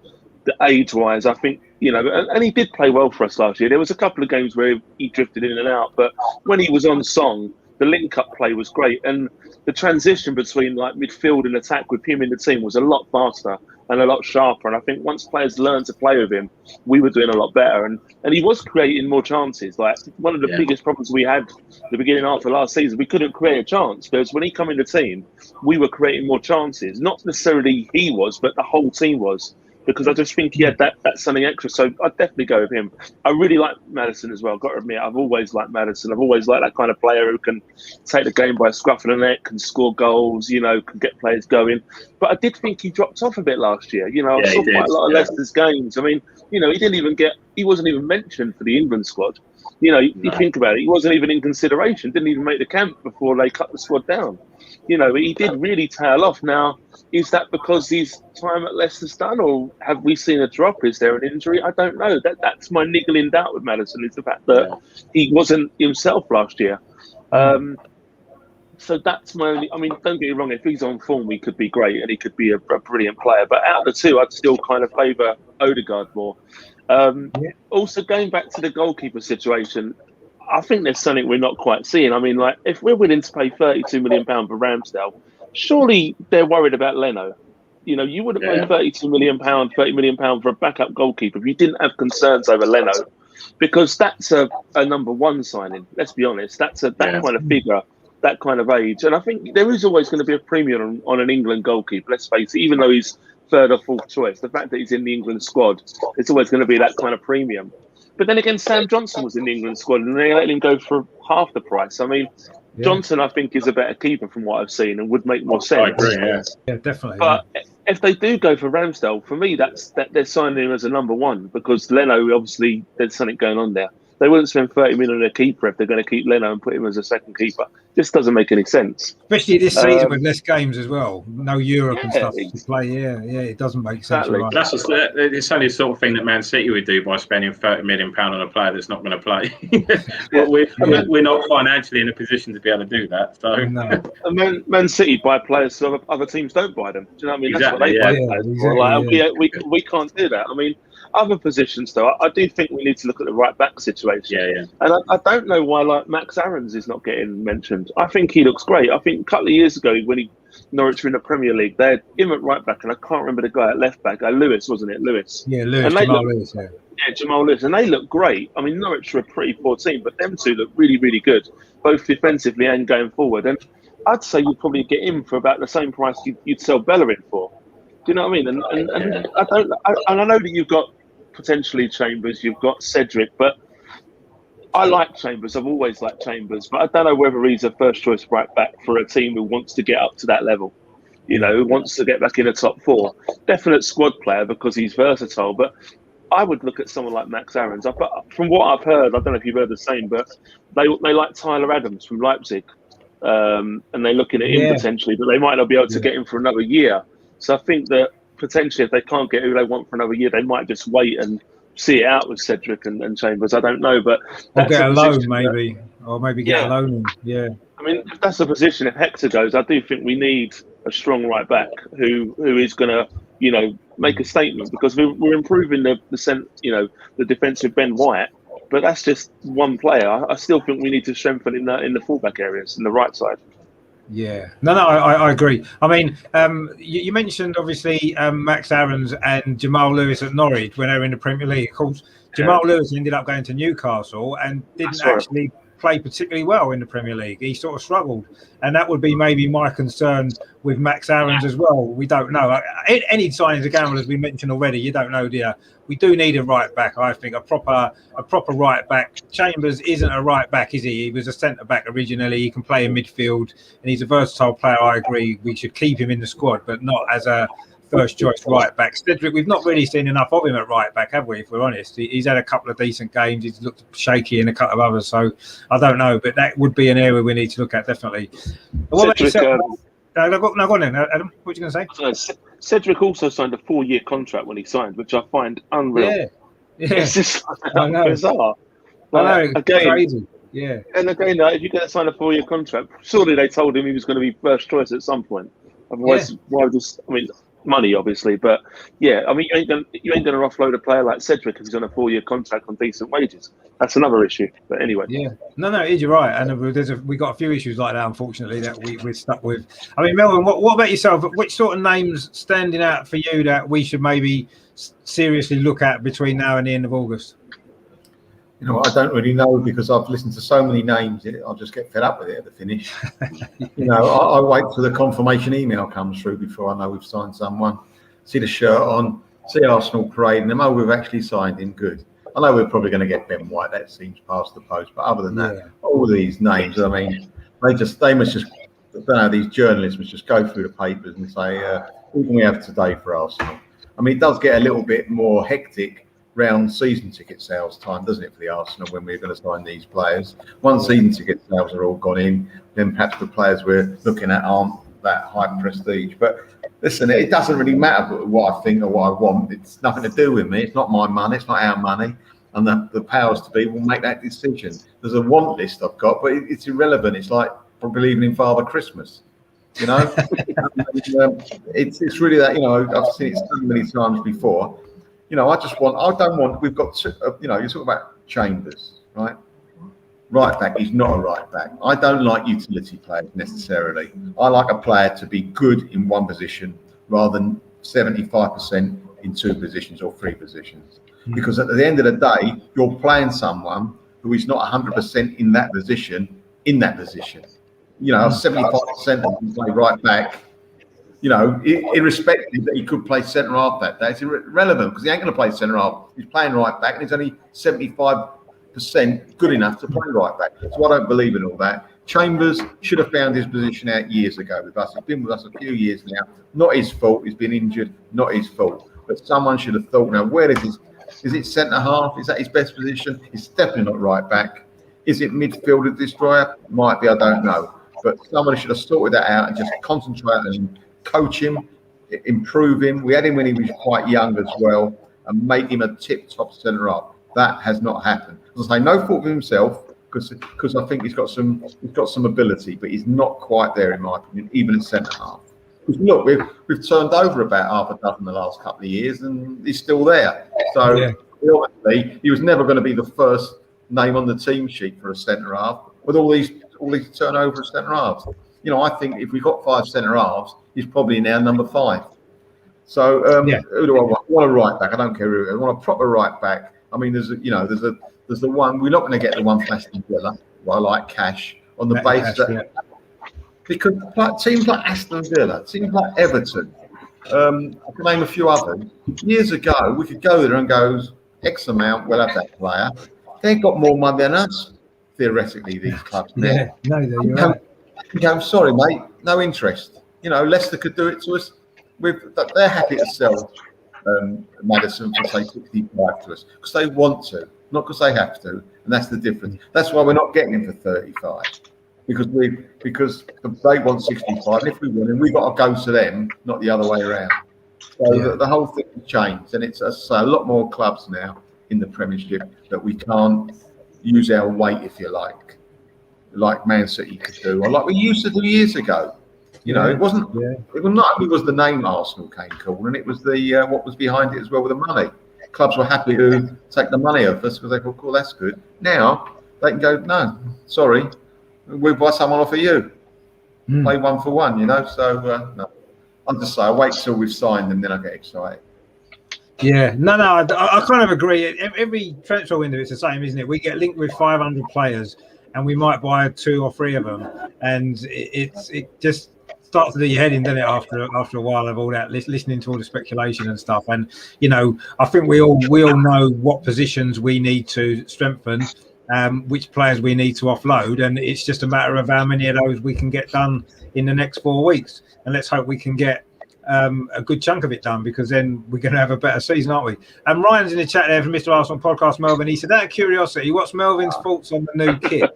the age-wise, I think, and he did play well for us last year. There was a couple of games where he drifted in and out, but when he was on song, the link-up play was great. And the transition between like midfield and attack with him in the team was a lot faster and a lot sharper. And I think once players learned to play with him, we were doing a lot better. And he was creating more chances. Like one of the biggest problems we had at the beginning after last season, we couldn't create a chance. Because when he came in the team, we were creating more chances. Not necessarily he was, but the whole team was. Because I just think he had that something extra. So I'd definitely go with him. I really like Maddison as well. Got to admit, I've always liked Maddison. I've always liked that kind of player who can take the game by a scruff of the neck, can score goals, can get players going. But I did think he dropped off a bit last year. I saw quite a lot of Leicester's games. I mean, he wasn't even mentioned for the England squad. You think about it, he wasn't even in consideration, didn't even make the camp before they cut the squad down. He did really tail off. Now, is that because his time at Leicester's done, or have we seen a drop? Is there an injury? I don't know. That's my niggling doubt with Maddison, is the fact that he wasn't himself last year. So that's my only. I mean, don't get me wrong. If he's on form, he could be great and he could be a brilliant player. But out of the two, I'd still kind of favour Odegaard more. Also, going back to the goalkeeper situation, I think there's something we're not quite seeing. I mean, like, if we're willing to pay £32 million for Ramsdale, surely they're worried about Leno. You wouldn't pay £32 million, £30 million for a backup goalkeeper if you didn't have concerns over Leno, because that's a number one signing. Let's be honest. That's that kind of figure that kind of age. And I think there is always going to be a premium on an England goalkeeper, let's face it, even though he's third or fourth choice. The fact that he's in the England squad, it's always going to be that kind of premium. But then again, Sam Johnson was in the England squad and they let him go for half the price. I mean, Johnson, I think, is a better keeper from what I've seen and would make more sense. I agree, Yeah, definitely. But if they do go for Ramsdale, for me, that they're signing him as a number one because Leno, obviously, there's something going on there. They wouldn't spend 30 million on a keeper if they're going to keep Leno and put him as a second keeper. Just doesn't make any sense. Especially this season with less games as well. No Europe and stuff to play. Yeah, it doesn't make sense. Exactly. Right. That's just, it's only the sort of thing that Man City would do by spending £30 million on a player that's not going to play. We're not financially in a position to be able to do that. So No. Man City buy players so other teams don't buy them. Do you know what I mean? Exactly, That's what they buy players for. We can't do that. I mean, other positions, though, I do think we need to look at the right back situation. Yeah. And I don't know why, like, Max Aarons is not getting mentioned. I think he looks great. I think a couple of years ago, when Norwich were in the Premier League, they had him at right back, and I can't remember the guy at left back. Lewis, wasn't it? Lewis. Yeah, Lewis. Jamal Lewis. Yeah, Jamal Lewis, and they look great. I mean, Norwich were a pretty poor team, but them two look really, really good, both defensively and going forward. And I'd say you'd probably get him for about the same price you'd sell Bellerin for. Do you know what I mean? And I know that you've got potentially Chambers, you've got Cedric, but I like Chambers. I've always liked Chambers, but I don't know whether he's a first choice right back for a team who wants to get up to that level. You know, who wants to get back in the top four. Definite squad player because he's versatile, but I would look at someone like Max Aarons. From what I've heard, I don't know if you've heard the same, but they like Tyler Adams from Leipzig, and they're looking at him potentially, but they might not be able to get him for another year. So I think that potentially, if they can't get who they want for another year, they might just wait and see it out with Cedric and Chambers. I don't know, but or get a loan maybe, or maybe get a loan. Yeah. I mean, if that's a position. If Hector goes, I do think we need a strong right back who is going to, make a statement because we're improving the defensive Ben White, but that's just one player. I still think we need to strengthen in the fullback areas in the right side. Yeah, no, I agree. I mean, you mentioned obviously Max Aarons and Jamal Lewis at Norwich when they were in the Premier League. Of course, Jamal Lewis ended up going to Newcastle and didn't actually play particularly well in the Premier League. He sort of struggled, and that would be maybe my concern with Max Aarons as well. We don't know. Any signings of gamble, as we mentioned already, you don't know, dear. We do need a right back. I think a proper right back. Chambers isn't a right back, is he? He was a centre back originally. He can play in midfield, and he's a versatile player. I agree. We should keep him in the squad, but not as a first choice right back. Cedric, we've not really seen enough of him at right back, have we? If we're honest, he's had a couple of decent games. He's looked shaky in a couple of others, so I don't know. But that would be an area we need to look at definitely. What about yourself? No, go on then, Adam. What are you going to say? Cedric also signed a 4-year contract when he signed, which I find unreal. Yeah. It's just bizarre. I know, again, crazy. Yeah. And again, if you're going to sign a 4-year contract, surely they told him he was going to be first choice at some point. Otherwise, why just? I mean, money obviously, but yeah, I mean, you ain't going to offload a player like Cedric if he's on a 4-year contract on decent wages. That's another issue. But anyway, no, you're right, and we got a few issues like that, unfortunately, that we're stuck with. I mean, Melvin, what about yourself? Which sort of names standing out for you that we should maybe seriously look at between now and the end of August? I don't really know because I've listened to so many names. I'll just get fed up with it at the finish. I wait till the confirmation email comes through before I know we've signed someone. See the shirt on, see Arsenal parading them. We've actually signed him. Good. I know we're probably going to get Ben White. That seems past the post. But other than that, all these names, I mean, they must just, I don't know, these journalists must just go through the papers and say, who can we have today for Arsenal? I mean, it does get a little bit more hectic round season ticket sales time, doesn't it, for the Arsenal when we're going to sign these players? Once season ticket sales are all gone in, then perhaps the players we're looking at aren't that high prestige. But listen, it doesn't really matter what I think or what I want. It's nothing to do with me. It's not my money. It's not our money. And the powers to be will make that decision. There's a want list I've got, but it's irrelevant. It's like believing in Father Christmas. It's really that, I've seen it so many times before. We've got, you talk about Chambers, right? Right back, he's not a right back. I don't like utility players necessarily. I like a player to be good in one position rather than 75% in 2 positions or 3 positions. Because at the end of the day, you're playing someone who is not 100% in that position. 75% of them play right back. Irrespective that he could play centre half that day, it's irrelevant because he ain't going to play centre half. He's playing right back, and he's only 75% good enough to play right back. So I don't believe in all that. Chambers should have found his position out years ago with us. He's been with us a few years now. Not his fault. He's been injured. Not his fault. But someone should have thought, now, where is his? Is it centre half? Is that his best position? It's definitely not right back. Is it midfielder destroyer? Might be. I don't know. But somebody should have sorted that out and just concentrate on coach him, improve him. We had him when he was quite young as well, and make him a tip-top centre half. That has not happened. As I say, no fault of himself, because I think he's got some ability, but he's not quite there in my opinion, even at centre half. Because look, we've turned over about half a dozen the last couple of years, and he's still there. So obviously, he was never going to be the first name on the team sheet for a centre half with all these turnover of centre halves. I think if we got 5 centre halves, he's probably now number 5. So who do I want? I want a right back. I don't care who. I want a proper right back. I mean, there's the one. We're not going to get the one from Aston Villa. I like Cash on the basis that because teams like Aston Villa, teams like Everton, I can name a few others. Years ago, we could go there and go X amount. We'll have that player. They've got more money than us. Theoretically, these clubs. Sorry, mate, no interest. Leicester could do it to us. They're happy to sell Maddison for say 65 to us because they want to, not because they have to, and that's the difference. That's why we're not getting him for 35 because they want 65. And if we win, and we've got to go to them, not the other way around. So the whole thing has changed, and it's a lot more clubs now in the Premiership that we can't use our weight, if you like Man City could do, or like we used to do years ago. It wasn't. It was not only was the name Arsenal came cool, and it was the what was behind it as well with the money. Clubs were happy to take the money off us because they thought, "Cool, that's good." Now they can go, "No, sorry, we'll buy someone off of you, play 1 for 1." So no. I'm just saying, I wait till we've signed them, then I get excited. Yeah, no, I kind of agree. Every transfer window, it's the same, isn't it? We get linked with 500 players, and we might buy 2 or 3 of them, and it just starts to do your head in, doesn't it? After a while of all that, listening to all the speculation and stuff, and I think we all know what positions we need to strengthen, which players we need to offload, and it's just a matter of how many of those we can get done in the next 4 weeks, and let's hope we can get a good chunk of it done, because then we're going to have a better season, aren't we? And Ryan's in the chat there from Mr. Arsenal Podcast, Melvin. He said, out of curiosity, what's Melvin's thoughts on the new kit?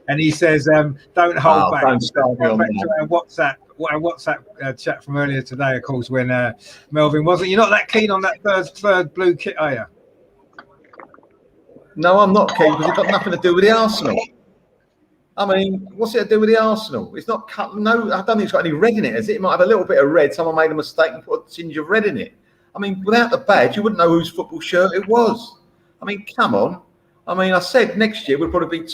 And he says, don't hold back. Don't start me on that. WhatsApp chat from earlier today, of course, when Melvin wasn't. You're not that keen on that third blue kit, are you? No, I'm not keen because it's got nothing to do with the Arsenal. I mean, what's it to do with the Arsenal? It's not cut. No, I don't think it's got any red in it, has it? It might have a little bit of red. Someone made a mistake and put a tinge of red in it. I mean, without the badge, you wouldn't know whose football shirt it was. I mean, come on. I mean, I said next year we'll probably be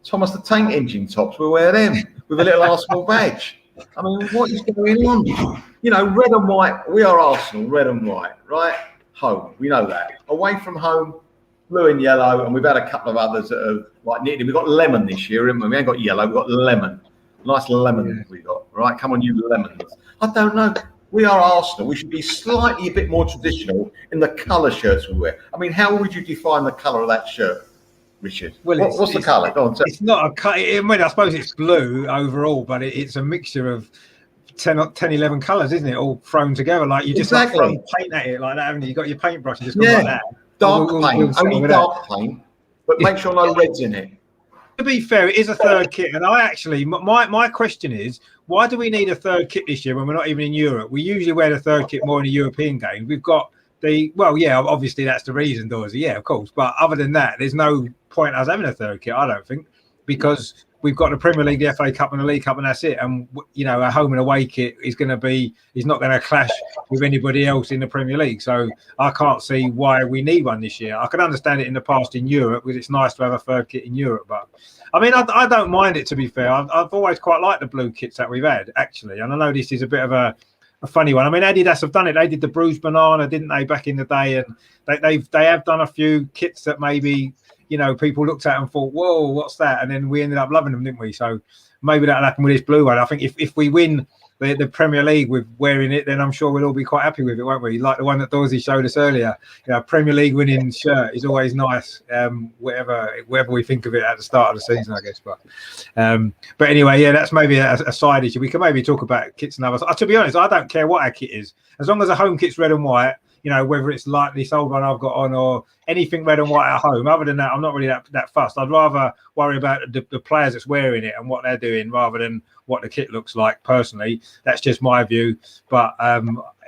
Thomas the Tank Engine tops. We'll wear them with a little Arsenal badge. I mean, what is going on? Red and white. We are Arsenal, red and white, right? Home, we know that. Away from home, blue and yellow, and we've had a couple of others that are like nearly. We've got lemon this year, haven't we? We ain't got yellow, we've got lemon. Nice lemons we got, right? Come on, you lemons. I don't know. We are Arsenal. We should be slightly a bit more traditional in the colour shirts we wear. I mean, how would you define the colour of that shirt, Richard? Well, what's the colour? Go on, it's not a cut. I suppose it's blue overall, but it's a mixture of 10, 11 colours, isn't it? All thrown together. Like you just like throw paint at it like that, haven't you? You got your paintbrush and just go like that. Dark paint, only dark paint, but make sure no reds in it. To be fair, it is a third kit, and I actually, my question is, why do we need a third kit this year when we're not even in Europe? We usually wear the third kit more in the European games. We've got obviously that's the reason, Dorsey, yeah, of course. But other than that, there's no point us having a third kit, I don't think, because we've got the Premier League, the FA Cup, and the League Cup, and that's it. And a home and away kit is not going to clash with anybody else in the Premier League. So I can't see why we need one this year. I can understand it in the past in Europe because it's nice to have a third kit in Europe. But I mean, I don't mind it, to be fair. I've always quite liked the blue kits that we've had, actually. And I know this is a bit of a a funny one. I mean, Adidas have done it. They did the bruised banana, didn't they, back in the day? And they have done a few kits that maybe, you know, people looked at and thought, whoa, what's that? And then we ended up loving them, didn't we? So maybe that'll happen with this blue one. I think if we win the Premier League with wearing it, then I'm sure we'll all be quite happy with it, won't we? Like the one that Dorsey showed us earlier. You know, Premier League winning shirt is always nice, whatever we think of it at the start of the season, I guess. But anyway, yeah, that's maybe a side issue. We can maybe talk about kits and others. To be honest, I don't care what our kit is, as long as the home kit's red and white. You know, whether it's like this old one I've got on or anything red and white at home. Other than that, I'm not really that fussed. I'd rather worry about the players that's wearing it and what they're doing rather than what the kit looks like. Personally, that's just my view. But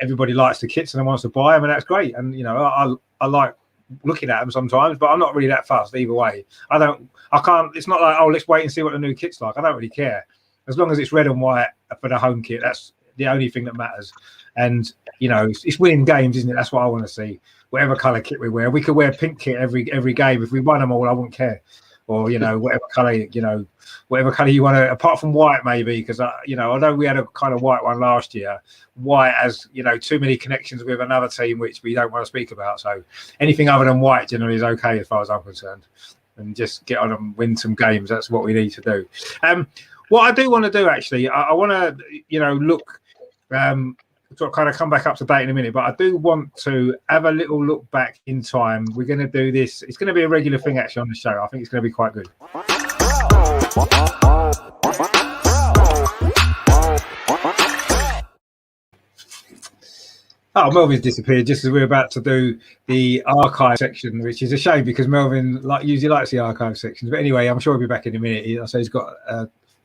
everybody likes the kits and wants to buy them, and that's great. And you know, I like looking at them sometimes, but I'm not really that fussed either way. I can't. It's not like, oh, let's wait and see what the new kit's like. I don't really care as long as it's red and white for the home kit. That's the only thing that matters. And you know, it's winning games, isn't it? That's what I want to see. Whatever colour kit we wear, we could wear pink kit every game. If we won them all, I wouldn't care. Or you know, whatever colour you want to, apart from white maybe, because you know, although we had a kind of white one last year, white has, you know, too many connections with another team which we don't want to speak about. So anything other than white generally is okay as far as I'm concerned. And just get on and win some games. That's what we need to do. What I do want to do actually, I want to, you know, look. Sort of kind of come back up to date in a minute, but I do want to have a little look back in time. We're going to do this. It's going to be a regular thing actually on the show. I think it's going to be quite good. Oh, Melvin's disappeared just as we're about to do the archive section, which is a shame because Melvin usually likes the archive sections. But anyway, I'm sure he'll be back in a minute. So he's got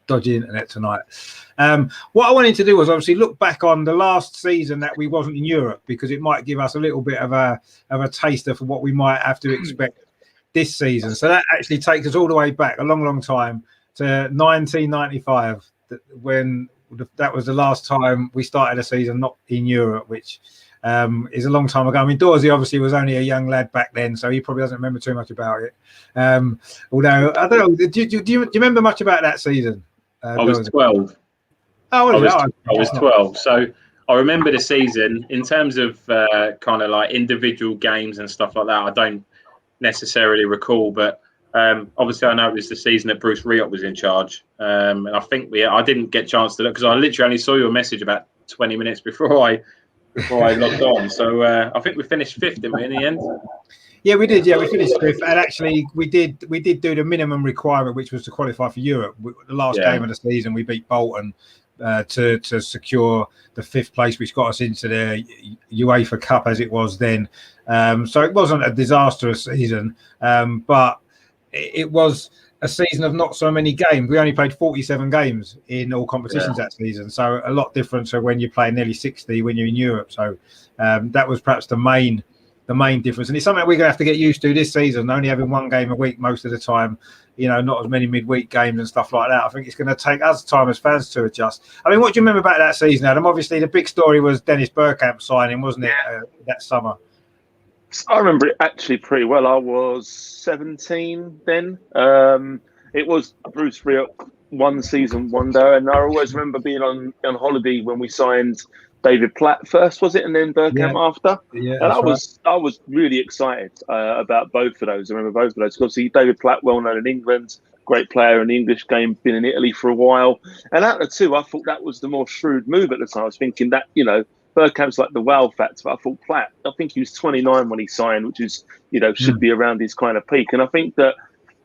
dodgy internet tonight. What I wanted to do was obviously look back on the last season that we wasn't in Europe, because it might give us a little bit of a taster for what we might have to expect this season. So that actually takes us all the way back a long time to 1995, when that was the last time we started a season not in Europe, which is a long time ago. I mean, Dorsey obviously was only a young lad back then, so he probably doesn't remember too much about it. Although I don't know, do you remember much about that season? I was 12. Oh, I was 12. So I remember the season in terms of kind of like individual games and stuff like that. I don't necessarily recall, but obviously I know it was the season that Bruce Rioch was in charge. And I think I didn't get a chance to look because I literally only saw your message about 20 minutes before I logged on. So I think we finished fifth, didn't we, in the end? Yeah, we did. Yeah, we finished fifth, and actually we did do the minimum requirement, which was to qualify for Europe. The last game of the season, we beat Bolton to secure the fifth place, which got us into the UEFA Cup as it was then. So it wasn't a disastrous season, but it was a season of not so many games. We only played 47 games in all competitions that season, so a lot different to when you play nearly 60 when you're in Europe. So that was perhaps the main difference, and it's something we're going to have to get used to this season, only having one game a week most of the time, you know, not as many midweek games and stuff like that. I think it's going to take us time as fans to adjust. I mean, what do you remember about that season, Adam? Obviously the big story was Dennis Bergkamp signing, wasn't it, that summer? I remember it actually pretty well. I was 17 then. It was Bruce Rioch one season wonder, and I always remember being on holiday when we signed David Platt first, was it, and then Bergkamp after? Yeah, and I was really excited about both of those. I remember both of those. Obviously, David Platt, well known in England, great player in the English game, been in Italy for a while. And out of the two, I thought that was the more shrewd move at the time. I was thinking that, you know, Bergkamp's like the wow factor, but I thought Platt, I think he was 29 when he signed, which is, you know, should be around his kind of peak. And I think that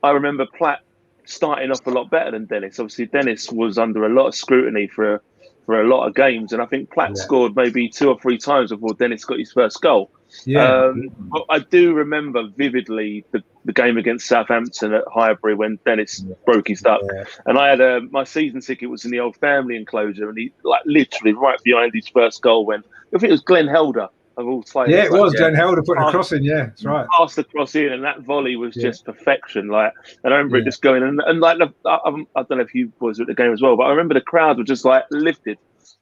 I remember Platt starting off a lot better than Dennis. Obviously, Dennis was under a lot of scrutiny for a lot of games, and I think Platt scored maybe 2 or 3 times before Dennis got his first goal. But I do remember vividly the game against Southampton at Highbury when Dennis broke his duck, and I had my season ticket was in the old family enclosure, and he like literally right behind his first goal when I think it was Glenn Helder of all players. Yeah, it was Glenn Helder putting a cross in. Yeah, that's right. Passed the cross in, and that volley was just perfection. Like, and I remember it just going and like I don't know if you boys were at the game as well, but I remember the crowd were just like lifted.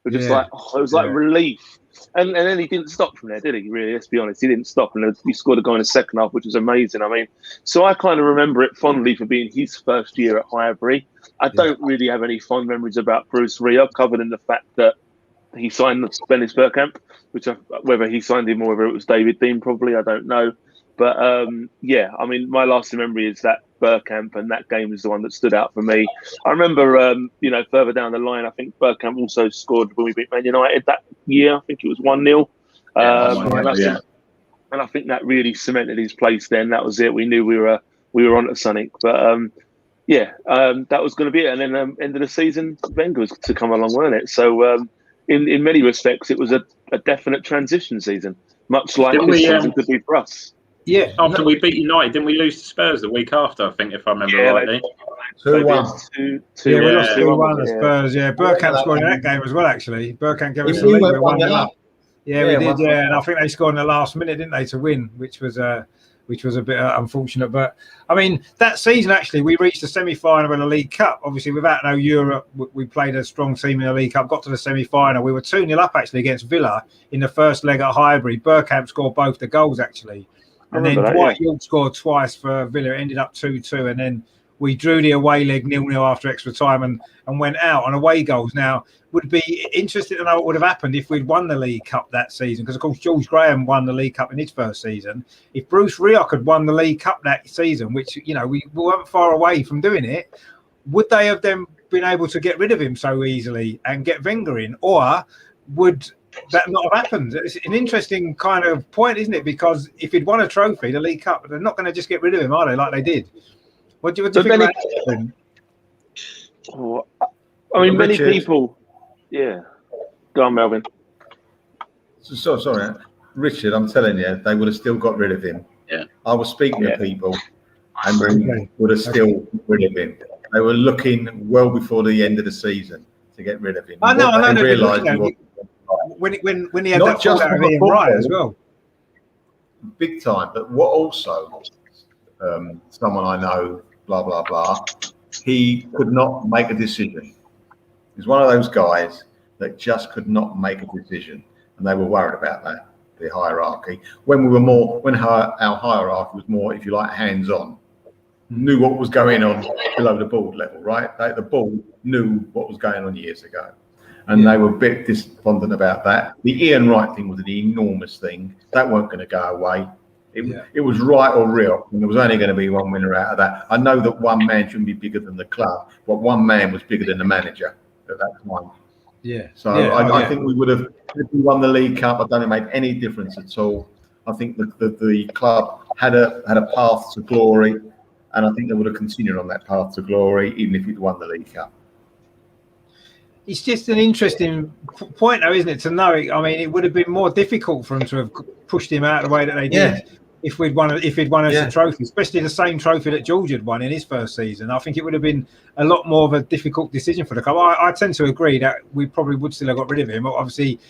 It was just like it was like relief. And then he didn't stop from there, did he? Really, let's be honest, he didn't stop, and he scored a goal in the second half, which was amazing. I mean, so I kind of remember it fondly for being his first year at Highbury. I don't really have any fond memories about Bruce Rioch, other than the fact that he signed Dennis Bergkamp, whether he signed him or whether it was David Dean, probably, I don't know. But yeah, I mean, my lasting memory is that Bergkamp, and that game is the one that stood out for me. I remember, further down the line, I think Bergkamp also scored when we beat Man United that year. I think it was 1-0. And I think that really cemented his place. Then that was it. We knew we were on to something. But that was going to be it. And then end of the season, Wenger was to come along, weren't it? So in many respects, it was a definite transition season, much like this season could be for us. Yeah. After we beat United, didn't we lose to Spurs the week after? I think, if I remember rightly. 2-1. We lost 2-1 to Spurs. Yeah, Bergkamp scored in that game as well. Actually, Bergkamp gave us the lead. We won it up. Yeah, we did. Yeah, and I think they scored in the last minute, didn't they, to win, which was a bit unfortunate. But I mean, that season actually, we reached the semi-final of the League Cup. Obviously, without no Europe, we played a strong team in the League Cup. Got to the semi-final. We were 2-0 up actually against Villa in the first leg at Highbury. Bergkamp scored both the goals actually. And then Dwight York scored twice for Villa. It ended up 2-2. And then we drew the away leg 0-0 after extra time and went out on away goals. Now, would be interested to know what would have happened if we'd won the League Cup that season. Because, of course, George Graham won the League Cup in his first season. If Bruce Rioch had won the League Cup that season, which, we weren't far away from doing it, would they have then been able to get rid of him so easily and get Wenger in? Or would that not have happened? It's an interesting kind of point, isn't it? Because if he'd won a trophy, the League Cup, they're not going to just get rid of him, are they, like they did? What do you think about that? I mean, many people... Yeah. Go on, Melvin. So sorry, Richard, I'm telling you, they would have still got rid of him. Yeah. I was speaking to people and they would have still got rid of him. They were looking well before the end of the season to get rid of him. I know. They realised when he had that fallout with Ian Wright as well. Big time. But what also, someone I know, blah, blah, blah, he could not make a decision. He's one of those guys that just could not make a decision, and they were worried about that, the hierarchy. When our hierarchy was more, if you like, hands-on, knew what was going on below the board level, right? The board knew what was going on years ago, and they were a bit despondent about that. The Ian Wright thing was an enormous thing. That weren't going to go away. It was right or real, and there was only going to be one winner out of that. I know that one man shouldn't be bigger than the club, but one man was bigger than the manager at that time. Yeah. So I think we would have, if we won the League Cup, I don't think it made any difference at all. I think the club had a path to glory, and I think they would have continued on that path to glory even if we'd won the League Cup. It's just an interesting point, though, isn't it? To know, I mean, it would have been more difficult for them to have pushed him out the way that they did if he'd won us a trophy, especially the same trophy that George had won in his first season. I think it would have been a lot more of a difficult decision for the club. I tend to agree that we probably would still have got rid of him. Obviously,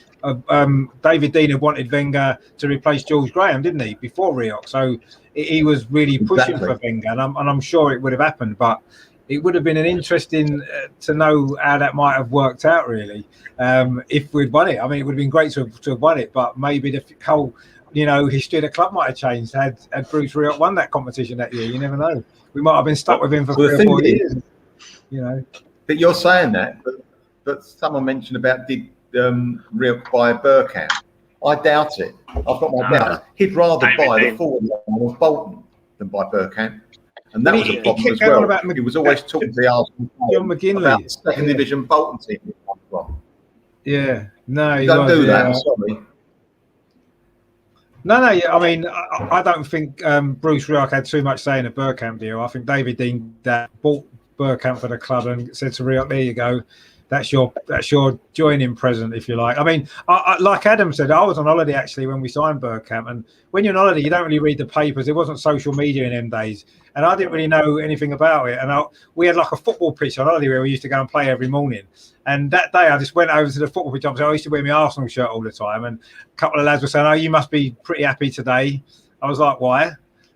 David Dean had wanted Wenger to replace George Graham, didn't he, before Rioch? So he was really pushing for Wenger, and I'm sure it would have happened, but it would have been an interesting to know how that might have worked out, really, if we'd won it. I mean, it would have been great to have won it, but maybe the whole history of the club might have changed had Bruce Rioch won that competition that year. You never know. We might have been stuck with him for 3 or 4 years. But you're saying that, but someone mentioned about did Rioch buy Bergkamp? I doubt it. I've got my doubts. He'd rather buy the forward line of Bolton than buy Bergkamp. And that was a problem as well. He was always talking to the Arsenal John McGinley about the second division Bolton team he come from. Yeah, no, you don't do that. I'm sorry. No. I mean, I don't think Bruce Rioch had too much say in the Bergkamp deal. I think David Dean bought Bergkamp for the club and said to Rioch, "There you go. That's your joining present, if you like." I mean, I like Adam said, I was on holiday actually when we signed Bergkamp, and when you're on holiday, you don't really read the papers. There wasn't social media in them days, and I didn't really know anything about it. And we had like a football pitch on holiday where we used to go and play every morning. And that day, I just went over to the football pitch. I used to wear my Arsenal shirt all the time, and a couple of lads were saying, "Oh, you must be pretty happy today." I was like, "Why?"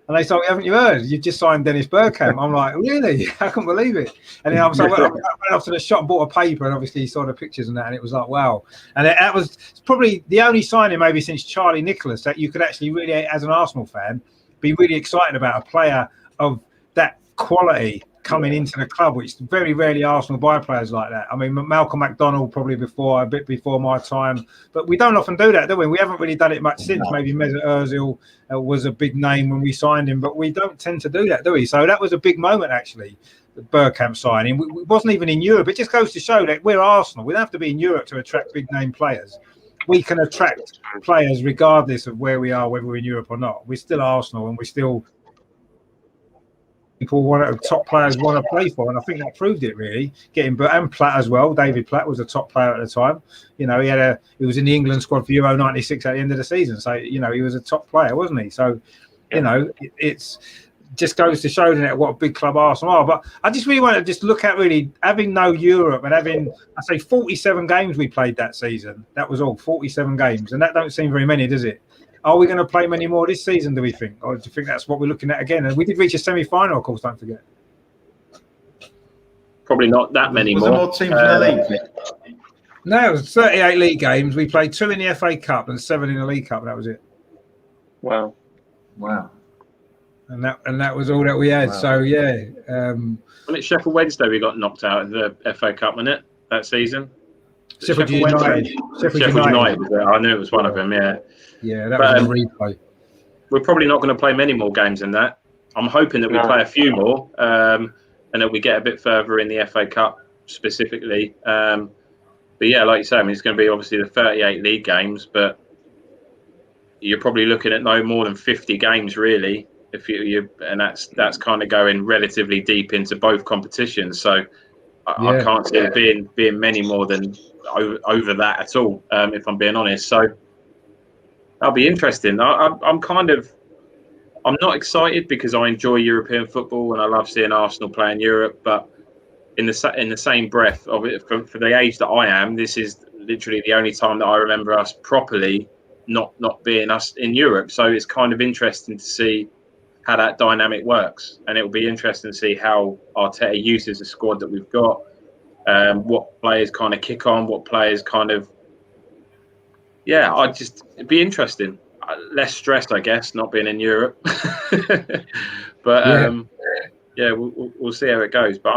And they told me, "Haven't you heard? You've just signed Dennis Bergkamp." I'm like, "Really? I can't believe it." And then I went off to the shop and bought a paper, and obviously saw the pictures and that, and it was like, wow. And that was probably the only signing maybe since Charlie Nicholas that you could actually really, as an Arsenal fan, be really excited about a player of that quality coming into the club, which very rarely Arsenal buy players like that. I mean, Malcolm McDonald probably a bit before my time, but we don't often do that, do we? We haven't really done it much since. Maybe Mesut Ozil was a big name when we signed him, but we don't tend to do that, do we? So that was a big moment, actually, the Bergkamp signing. We wasn't even in Europe. It just goes to show that we're Arsenal. We don't have to be in Europe to attract big name players. We can attract players regardless of where we are, whether we're in Europe or not. We're still Arsenal, and we're still top players want to play for, and I think that proved it really. And Platt as well. David Platt was a top player at the time. You know, he was in the England squad for Euro '96 at the end of the season. So you know, he was a top player, wasn't he? So you know, it's just goes to show that what a big club Arsenal are. But I just really want to just look at really having no Europe and having, I say, 47 games we played that season. That was all, 47 games, and that don't seem very many, does it? Are we going to play many more this season, do we think? Or do you think that's what we're looking at again? And we did reach a semi-final, of course, don't forget. Probably not that many more. More teams in the league? No, it was 38 league games. We played 2 in the FA Cup and 7 in the League Cup. That was it. Wow. And that was all that we had. Wow. So, yeah. When it's Sheffield Wednesday, we got knocked out of the FA Cup, wasn't it, that season? Sheffield United. Sheffield United. I knew it was one of them, yeah. Yeah, that was a replay. We're probably not going to play many more games than that. I'm hoping that we play a few more and that we get a bit further in the FA Cup specifically. But yeah, like you say, I mean, it's going to be obviously the 38 league games, but you're probably looking at no more than 50 games really. If you and that's kind of going relatively deep into both competitions. So I can't see it being many more than over that at all, if I'm being honest. So that'll be interesting. I'm not excited because I enjoy European football and I love seeing Arsenal play in Europe. But in the same breath of it, for the age that I am, this is literally the only time that I remember us properly not being us in Europe. So it's kind of interesting to see how that dynamic works, and it will be interesting to see how Arteta uses the squad that we've got. What players kind of kick on, what players kind of. Yeah, it'd be interesting. Less stress, I guess, not being in Europe. But we'll see how it goes. But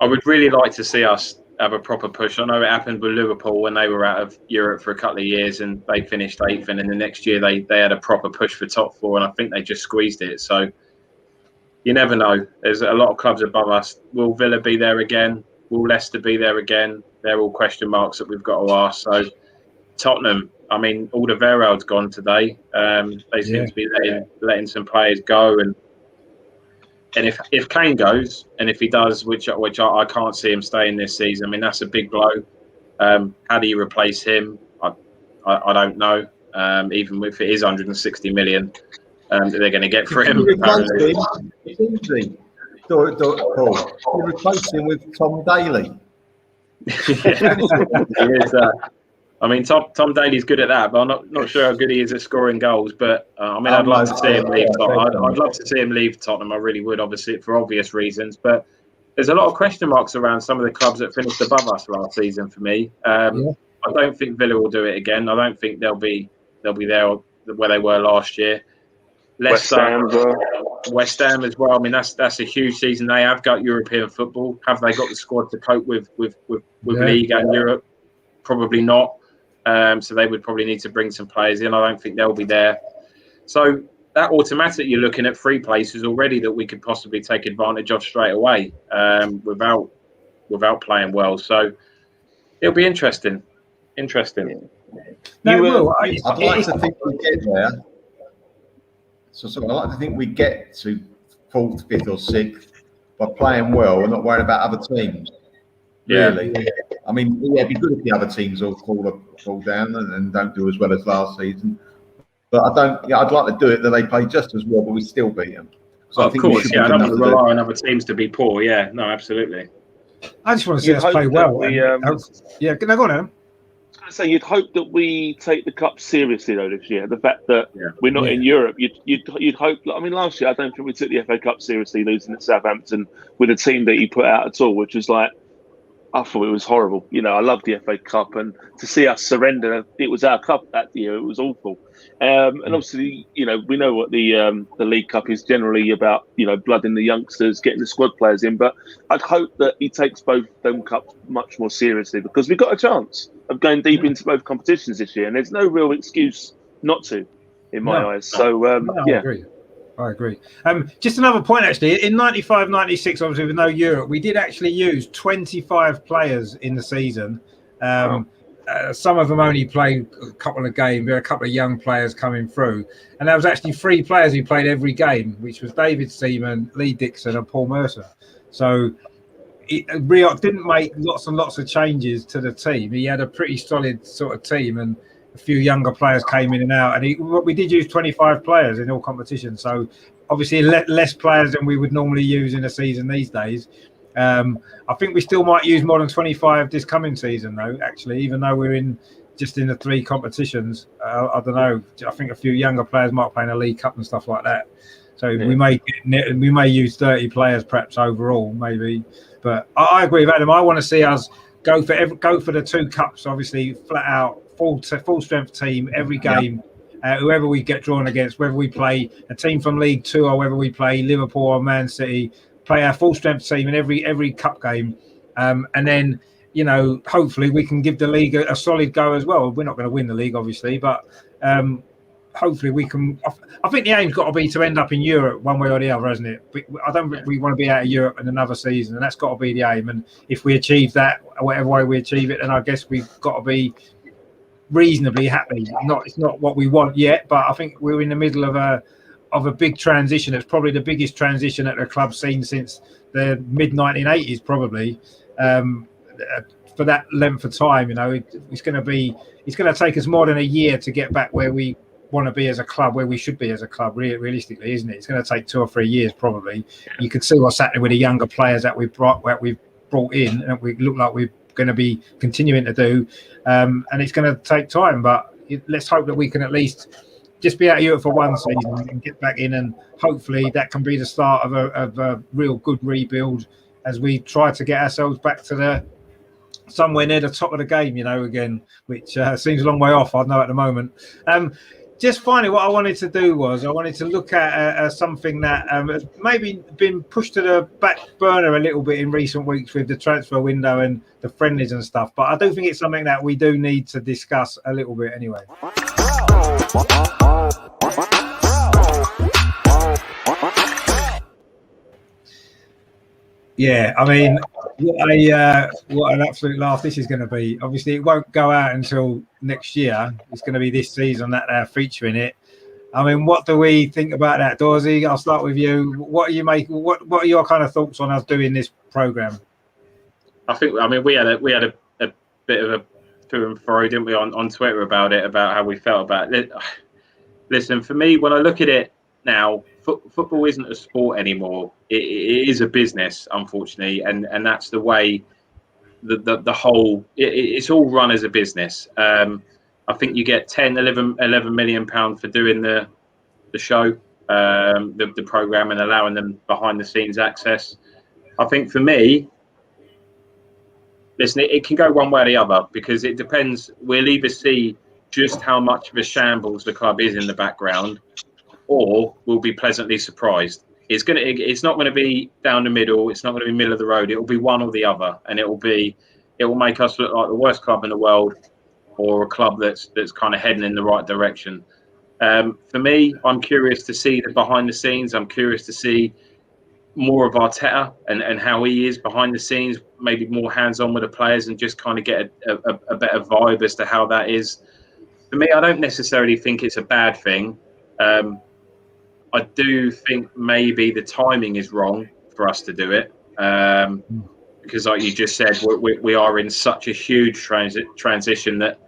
I would really like to see us have a proper push. I know it happened with Liverpool when they were out of Europe for a couple of years and they finished 8th, and in the next year they had a proper push for top 4, and I think they just squeezed it. So you never know. There's a lot of clubs above us. Will Villa be there again? Will Leicester be there again? They're all question marks that we've got to ask. So Tottenham, I mean, Alderweireld's gone today. They seem to be letting some players go, and if Kane goes, and if he does, which I can't see him staying this season, I mean, that's a big blow. How do you replace him? I don't know. Even if it is 160 million that they're going to get for him. It's easy. Paul, you replace him with Tom Daly. I mean, Tom Daly's good at that, but I'm not sure how good he is at scoring goals. But I mean, I'd love to see him leave Tottenham. I'd love to see him leave Tottenham. I really would, obviously, for obvious reasons. But there's a lot of question marks around some of the clubs that finished above us last season. For me, I don't think Villa will do it again. I don't think they'll be there where they were last year. West Ham as well. I mean, that's a huge season. They have got European football. Have they got the squad to cope with League and Europe? Probably not. So they would probably need to bring some players in. I don't think they'll be there. So that automatically, you're looking at 3 places already that we could possibly take advantage of straight away without playing well. So it'll be interesting. I'd like to think we get there. So I'd like to think we get to 4th, 5th, or 6th by playing well and not worrying about other teams. Really. Yeah. I mean, it'd be good if the other teams all fall down and don't do as well as last season. But I'd like to do it that they play just as well, but we still beat them. So of course, I don't want to rely on other teams to be poor. Yeah, no, absolutely. I just want to see us play well. Go on, Adam. So you'd hope that we take the cup seriously though this year. The fact that we're not in Europe, you'd hope. I mean, last year I don't think we took the FA Cup seriously, losing at Southampton with a team that you put out at all, which was like I thought it was horrible. I love the FA Cup, and to see us surrender, it was our cup that year. It was awful. And obviously, we know what the League Cup is generally about. Blooding the youngsters, getting the squad players in. But I'd hope that he takes both them cups much more seriously, because we've got a chance of going deep into both competitions this year, and there's no real excuse not to, in my eyes. So yeah. I agree. Just another point, actually. In 95-96, obviously, with no Europe, we did actually use 25 players in the season. Some of them only played a couple of games. There were a couple of young players coming through. And there was actually 3 players who played every game, which was David Seaman, Lee Dixon and Paul Mercer. So Rioch didn't make lots and lots of changes to the team. He had a pretty solid sort of team, and a few younger players came in and out, and we did use 25 players in all competitions. So obviously less players than we would normally use in a season these days. I think we still might use more than 25 this coming season, though. Actually, even though we're in the 3 competitions, I don't know. I think a few younger players might play in a League Cup and stuff like that. So we may use 30 players perhaps overall, maybe. But I agree with Adam. I want to see us go for the 2 cups. Obviously, flat out. Full strength team every game. Whoever we get drawn against, whether we play a team from League 2 or whether we play Liverpool or Man City, play our full strength team in every cup game, and then hopefully we can give the league a solid go as well. We're not going to win the league, obviously, but hopefully we can. I think the aim's got to be to end up in Europe one way or the other, hasn't it? I don't think we want to be out of Europe in another season, and that's got to be the aim. And if we achieve that, whatever way we achieve it, then I guess we've got to be reasonably happy. It's not what we want yet, but I think we're in the middle of a big transition. It's probably the biggest transition that the club's seen since the mid 1980s, probably. For that length of time, it's going to take us more than a year to get back where we want to be as a club, where we should be as a club, realistically, isn't it? It's going to take 2 or 3 years, probably. You can see what's happening with the younger players that we've brought in, and we look like we're going to be continuing to do, and it's going to take time, but let's hope that we can at least just be out of Europe for one season and get back in, and hopefully that can be the start of a real good rebuild as we try to get ourselves back to somewhere near the top of the game, again, which seems a long way off, I know, at the moment. Just finally, what I wanted to do was I wanted to look at something that has maybe been pushed to the back burner a little bit in recent weeks with the transfer window and the friendlies and stuff. But I do think it's something that we do need to discuss a little bit anyway. Yeah, I mean, what an absolute laugh this is going to be. Obviously, it won't go out until next year. It's going to be this season that they're featuring it. I mean, what do we think about that, Dorsey? I'll start with you. What are your kind of thoughts on us doing this program? We had a bit of a to and fro, didn't we, on Twitter about how we felt about it. Listen, for me, when I look at it now, football isn't a sport anymore. It is a business, unfortunately, and that's the way the whole it's all run as a business. I think you get 11 million pounds for doing the show, the program, and allowing them behind the scenes access. I think for me, listen, it can go one way or the other, because it depends. We'll either see just how much of a shambles the club is in the background, or we'll be pleasantly surprised. It's not going to be down the middle. It's not going to be middle of the road. It will be one or the other, and it will make us look like the worst club in the world, or a club that's kind of heading in the right direction. For me, I'm curious to see the behind the scenes. I'm curious to see more of Arteta and how he is behind the scenes, maybe more hands-on with the players, and just kind of get a better vibe as to how that is. For me, I don't necessarily think it's a bad thing. I do think maybe the timing is wrong for us to do it, because, like you just said, we are in such a huge transition that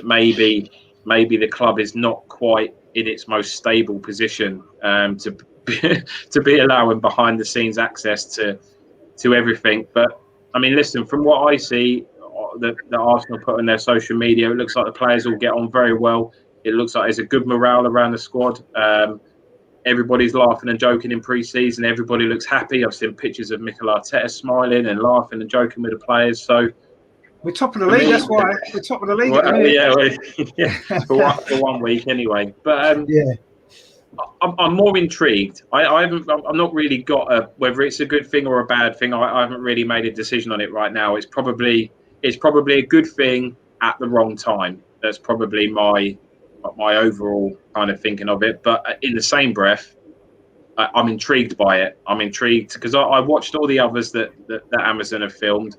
maybe the club is not quite in its most stable position to be allowing behind the scenes access to everything. But I mean, listen, from what I see that Arsenal put on their social media, it looks like the players all get on very well. It looks like there's a good morale around the squad. everybody's laughing and joking in pre-season. Everybody looks happy. I've seen pictures of Mikel Arteta smiling and laughing and joking with the players. So we're top of the league. That's why we're top of the league. For 1 week anyway. But yeah. I'm more intrigued. I'm not really got whether it's a good thing or a bad thing. I haven't really made a decision on it right now. It's probably a good thing at the wrong time. That's probably my overall kind of thinking of it. But in the same breath, I'm intrigued by it. I'm intrigued because I watched all the others that Amazon have filmed.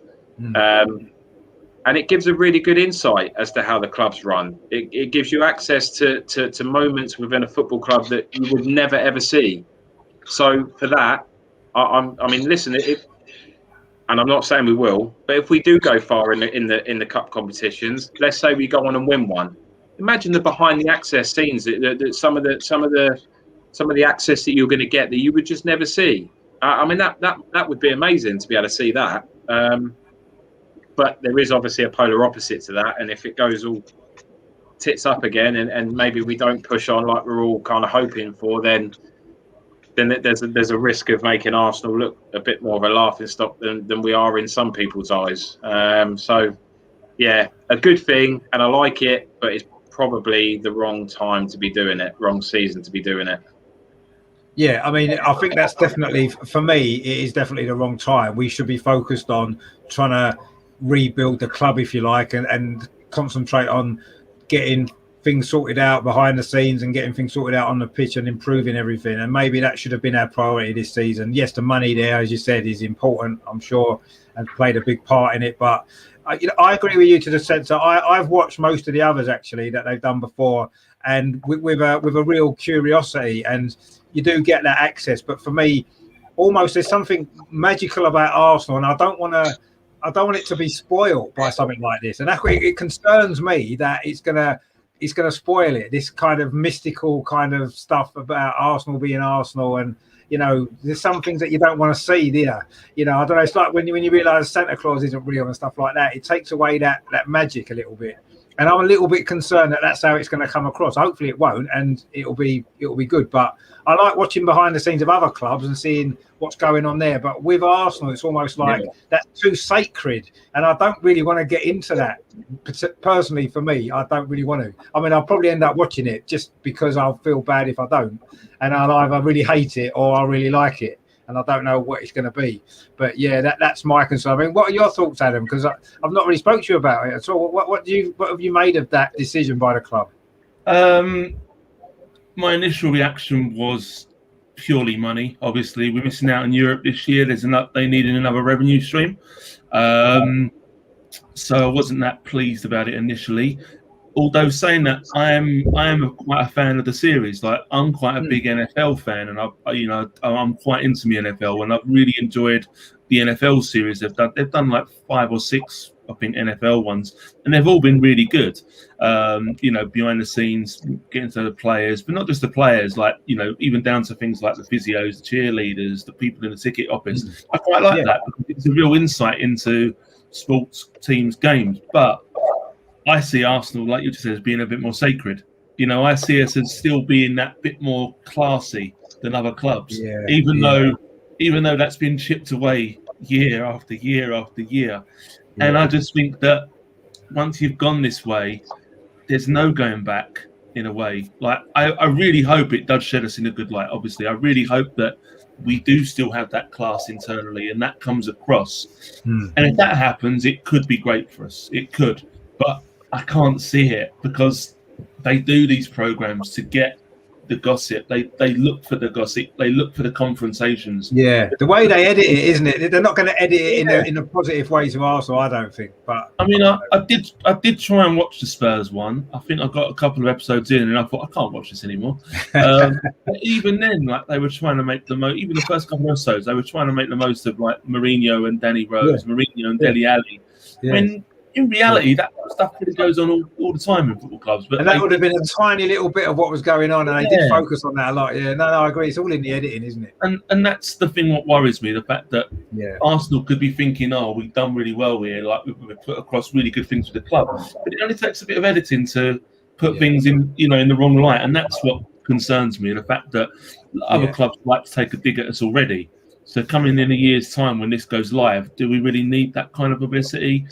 And it gives a really good insight as to how the club's run. It gives you access to moments within a football club that you would never ever see. So for that, I mean, listen, and I'm not saying we will, but if we do go far in the cup competitions, let's say we go on and win one. Imagine the behind the access scenes, some of the access that you're going to get that you would just never see. I mean, that would be amazing to be able to see that. But there is obviously a polar opposite to that. And if it goes all tits up again and maybe we don't push on like we're all kind of hoping for, then there's a risk of making Arsenal look a bit more of a laughing stock than we are in some people's eyes. So, yeah, a good thing. And I like it, but it's probably the wrong time to be doing it, wrong season to be doing it. Yeah, I mean, I think that's definitely, for me, it is definitely the wrong time. We should be focused on trying to rebuild the club, if you like, and concentrate on getting things sorted out behind the scenes and getting things sorted out on the pitch and improving everything. And maybe that should have been our priority this season. Yes, the money there, as you said, is important, I'm sure, and played a big part in it. But I agree with you to the sense that I've watched most of the others actually that they've done before, and with a real curiosity, and you do get that access. But for me, almost there's something magical about Arsenal, and I don't want it to be spoiled by something like this. And it concerns me that it's gonna spoil it. This kind of mystical kind of stuff about Arsenal being Arsenal, and there's some things that you don't want to see there. I don't know. It's like when you realise Santa Claus isn't real and stuff like that. It takes away that magic a little bit. And I'm a little bit concerned that that's how it's going to come across. Hopefully it won't, and it'll be good. But I like watching behind the scenes of other clubs and seeing what's going on there. But with Arsenal, it's almost like that's too sacred, and I don't really want to get into that. Personally, for me, I don't really want to. I mean, I'll probably end up watching it just because I'll feel bad if I don't, and I'll either really hate it or I really like it. And I don't know what it's going to be. But yeah, that's my concern. I mean, what are your thoughts, Adam? Because I've not really spoke to you about it at all. What have you made of that decision by the club? My initial reaction was purely money. Obviously, we're missing out in Europe this year. They needed another revenue stream. So I wasn't that pleased about it initially. Although saying that, I am quite a fan of the series. Like, I'm quite a big NFL fan, and I'm quite into the NFL, and I've really enjoyed the NFL series they've done. They've done like 5 or 6, I think, NFL ones, and they've all been really good. Behind the scenes, getting to the players, but not just the players. Like, even down to things like the physios, the cheerleaders, the people in the ticket office. I quite like that because it's a real insight into sports teams' games, but I see Arsenal, like you just said, as being a bit more sacred. I see us as still being that bit more classy than other clubs, even though that's been chipped away year after year after year. Yeah. And I just think that once you've gone this way, there's no going back in a way. Like, I really hope it does shed us in a good light. Obviously, I really hope that we do still have that class internally and that comes across. And if that happens, it could be great for us. It could, but I can't see it because they do these programs to get the gossip. They look for the gossip. They look for the confrontations. Yeah, the way they edit it, isn't it? They're not going to edit it in a positive way to Arsenal, I don't think. But I mean, I did try and watch the Spurs one. I think I got a couple of episodes in, and I thought I can't watch this anymore. But even then, like, they were trying to make the most. Even the first couple of episodes, they were trying to make the most of like Mourinho and Danny Rose, Mourinho and Dele Alli. Yeah. When in reality, that stuff really goes on all the time in football clubs. But that would have been a tiny little bit of what was going on, and they did focus on that a lot. Yeah, no, I agree. It's all in the editing, isn't it? And that's the thing what worries me, the fact that Arsenal could be thinking, we've done really well here, like we've put across really good things with the club. But it only takes a bit of editing to put things in, in the wrong light, and that's what concerns me, the fact that other clubs like to take a dig at us already. So coming in a year's time when this goes live, do we really need that kind of publicity?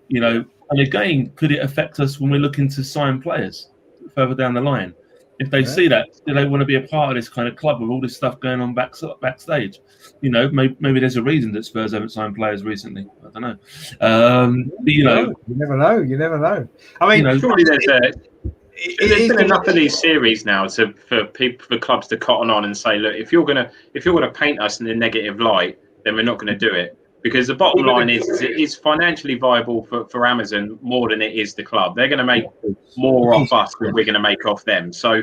You know, and again, could it affect us when we're looking to sign players further down the line? If they see that, do they want to be a part of this kind of club with all this stuff going on backstage? You know, maybe there's a reason that Spurs haven't signed players recently. I don't know. But, you know, you never know. You never know. I mean, you know, surely there's been enough of these series now for clubs to cotton on and say, look, if you're gonna paint us in a negative light, then we're not going to do it. Because the bottom line is it is financially viable for Amazon more than it is the club. They're going to make more off us than we're going to make off them. So,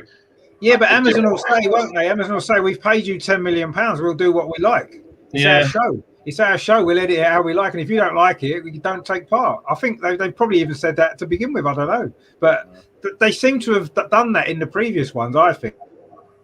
yeah, but Amazon will say, won't they? Amazon will say, we've paid you £10 million. We'll do what we like. It's our show. It's our show. We'll edit it how we like. And if you don't like it, we don't take part. I think they probably even said that to begin with. I don't know. But they seem to have done that in the previous ones, I think,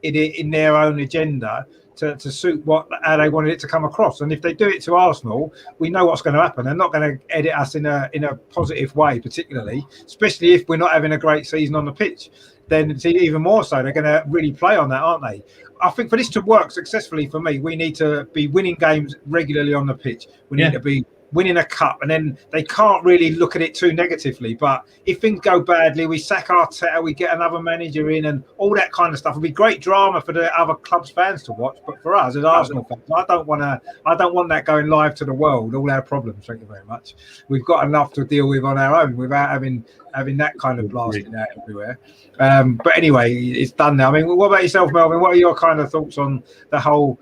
in their own agenda. To suit how they wanted it to come across, and if they do it to Arsenal, we know what's going to happen. They're not going to edit us in a positive way, particularly, especially if we're not having a great season on the pitch. Then it's even more so. They're going to really play on that, aren't they? I think for this to work successfully for me, we need to be winning games regularly on the pitch. We need to be winning a cup, and then they can't really look at it too negatively. But if things go badly, we sack Arteta, we get another manager in, and all that kind of stuff. It'll be great drama for the other clubs' fans to watch, but for us as Arsenal fans, I don't want that going live to the world. All our problems. Thank you very much. We've got enough to deal with on our own without having that kind of blasting out everywhere. But anyway, it's done now. I mean, what about yourself, Melvin? What are your kind of thoughts on the whole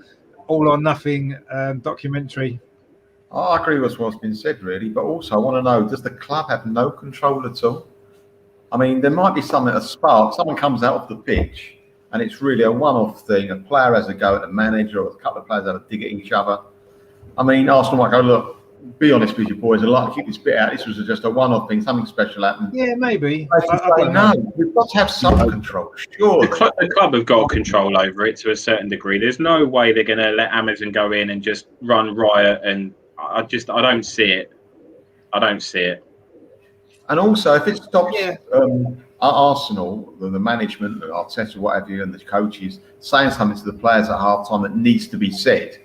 All or Nothing documentary? I agree with what's been said, really, but also I want to know, does the club have no control at all? I mean, there might be something, a spark, someone comes out of the pitch and it's really a one-off thing. A player has a go at the manager, or a couple of players have a dig at each other. I mean, Arsenal might go, look, be honest with you boys, I'd like to keep this bit out. This was just a one-off thing, something special happened. Yeah, maybe. No, we've got to have some control, sure. The club have got control over it to a certain degree. There's no way they're going to let Amazon go in and just run riot, and I don't see it. I don't see it. And also, if it stops Arsenal, the management, the Arteta, what have you, and the coaches saying something to the players at half-time that needs to be said,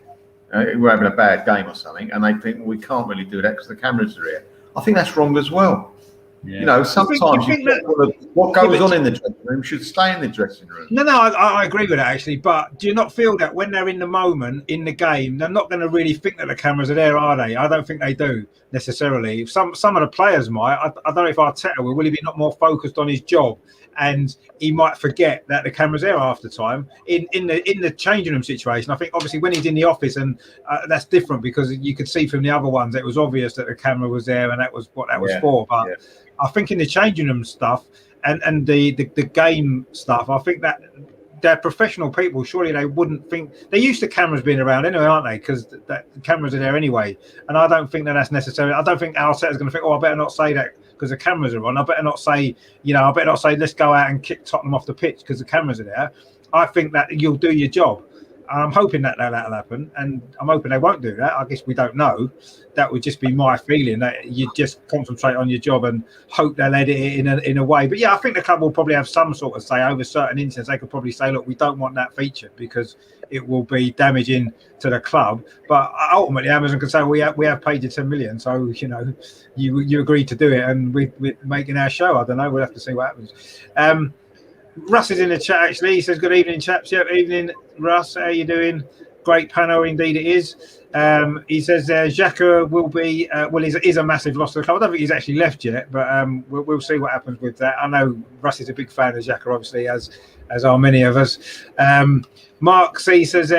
we're having a bad game or something, and they think, well, we can't really do that because the cameras are here. I think that's wrong as well. Yeah. You know, sometimes what goes on in the dressing room should stay in the dressing room. No, I agree with that, actually. But do you not feel that when they're in the moment, in the game, they're not going to really think that the cameras are there, are they? I don't think they do, necessarily. Some of the players might. I don't know if Arteta will he be not more focused on his job, and he might forget that the camera's there after time. In the changing room situation, I think obviously when he's in the office, and that's different because you could see from the other ones it was obvious that the camera was there and that was what that was for. But I think in the changing room stuff and the game stuff, I think that they're professional people. Surely they wouldn't think they're used to cameras being around anyway, aren't they? Because the cameras are there anyway. And I don't think that's necessary. I don't think Arteta's going to think, I better not say that because the cameras are on. I better not say, let's go out and kick Tottenham off the pitch because the cameras are there. I think that you'll do your job. I'm hoping that'll happen, and I'm hoping they won't do that. I guess we don't know. That would just be my feeling, that you just concentrate on your job and hope they'll edit it in a way. But yeah, I think the club will probably have some sort of say over certain incidents. They could probably say, look, we don't want that featured because it will be damaging to the club. But ultimately, Amazon can say, we have paid you 10 million, so you agreed to do it, and we're making our show. I don't know. We'll have to see what happens. Russ is in the chat, actually. He says, good evening, chaps. Yep, evening, Russ. How you doing? Great panel, indeed it is. He says Xhaka will be, is a massive loss to the club. I don't think he's actually left yet, but we'll see what happens with that. I know Russ is a big fan of Xhaka, obviously, as are many of us. Mark C says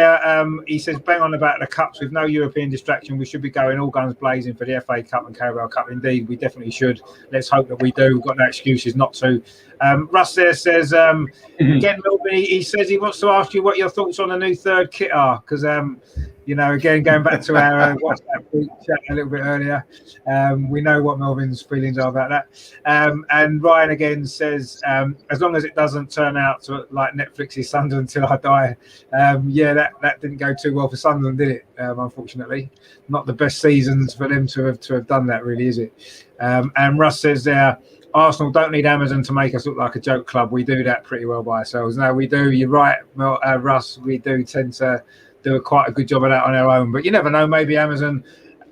he says, bang on about the cups with no European distraction. We should be going all guns blazing for the FA Cup and Carabao Cup. Indeed, we definitely should. Let's hope that we do. We've got no excuses not to. Russ there says, again, Melvin, he says he wants to ask you what your thoughts on the new third kit are, because again, going back to our WhatsApp group chat a little bit earlier, we know what Melvin's feelings are about that. And Ryan again says, as long as it doesn't turn out to like Netflix's Sunderland Till I Die, that didn't go too well for Sunderland, did it? Unfortunately, not the best seasons for them to have done that, really, is it? And Russ says there, Arsenal don't need Amazon to make us look like a joke club. We do that pretty well by ourselves. No, we do. You're right, Russ. We do tend to do quite a good job of that on our own. But you never know. Maybe Amazon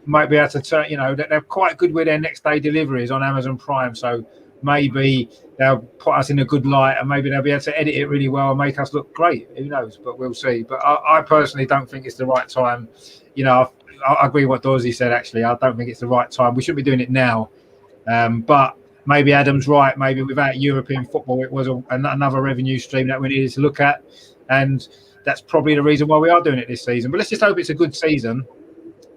might be able to turn. They're quite good with their next day deliveries on Amazon Prime. So maybe they'll put us in a good light, and maybe they'll be able to edit it really well and make us look great. Who knows? But we'll see. But I personally don't think it's the right time. I agree with what Dorsey said. Actually, I don't think it's the right time. We shouldn't be doing it now. But maybe Adam's right. Maybe without European football, it was another revenue stream that we needed to look at, and that's probably the reason why we are doing it this season. But let's just hope it's a good season.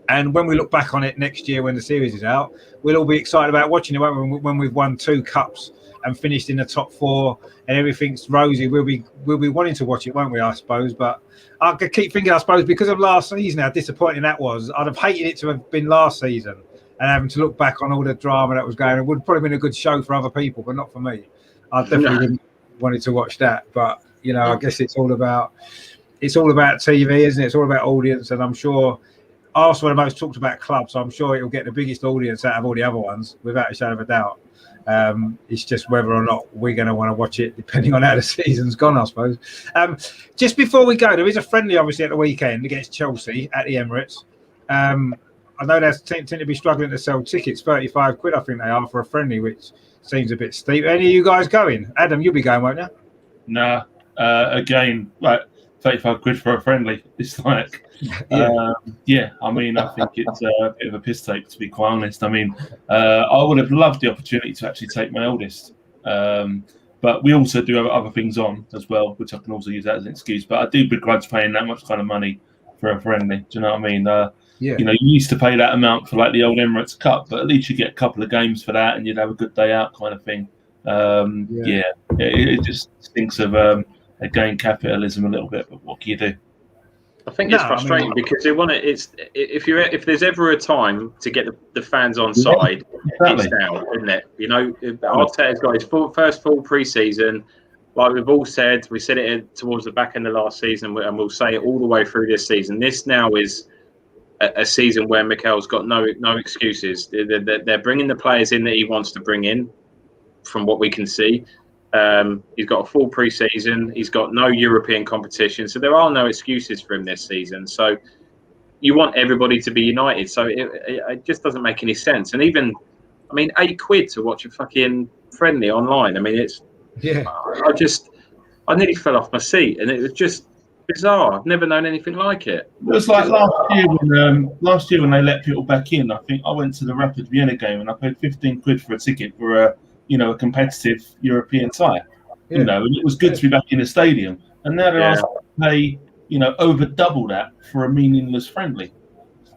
And when we look back on it next year, when the series is out, we'll all be excited about watching it, won't we? When we've won 2 cups and finished in the top 4 and everything's rosy, we'll be wanting to watch it, won't we? I suppose. But I keep thinking, I suppose, because of last season, how disappointing that was. I'd have hated it to have been last season. And having to look back on all the drama that was going on, it would have probably been a good show for other people, but not for me. I definitely wouldn't wanted to watch that. But I guess it's all about TV, isn't it? It's all about audience, and I'm sure Arsenal are the most talked about club, so I'm sure it will get the biggest audience out of all the other ones, without a shadow of a doubt. It's just whether or not we're going to want to watch it, depending on how the season's gone, I suppose. Just before we go, there is a friendly, obviously, at the weekend against Chelsea at the Emirates. I know they tend to be struggling to sell tickets. 35 quid, I think they are, for a friendly, which seems a bit steep. Any of you guys going? Adam, you'll be going, won't you? Nah. Again, like 35 quid for a friendly. It's like, I mean, I think it's a bit of a piss take, to be quite honest. I mean, I would have loved the opportunity to actually take my eldest. But we also do have other things on as well, which I can also use that as an excuse. But I do begrudge paying that much kind of money for a friendly. Do you know what I mean? You used to pay that amount for like the old Emirates Cup, but at least you get a couple of games for that and you'd have a good day out kind of thing. It just stinks of, again, capitalism a little bit, but what can you do? I think it's frustrating because if there's ever a time to get the fans on side, it's now, isn't it? Arteta's got his first full pre-season. Like we've all said, we said it towards the back end of last season, and we'll say it all the way through this season. This now is a season where Mikel's got no excuses. They're bringing the players in that he wants to bring in, from what we can see. He's got a full pre-season. He's got no European competition, so there are no excuses for him this season. So you want everybody to be united. So it just doesn't make any sense. And even, I mean, £8 to watch a fucking friendly online. I mean, it's I nearly fell off my seat, and it was just bizarre. I've never known anything like it. It was like last year when they let people back in. I think I went to the Rapid Vienna game and I paid 15 quid for a ticket for a competitive European tie. And it was good to be back in the stadium. And now they're asked to pay, over double that for a meaningless friendly.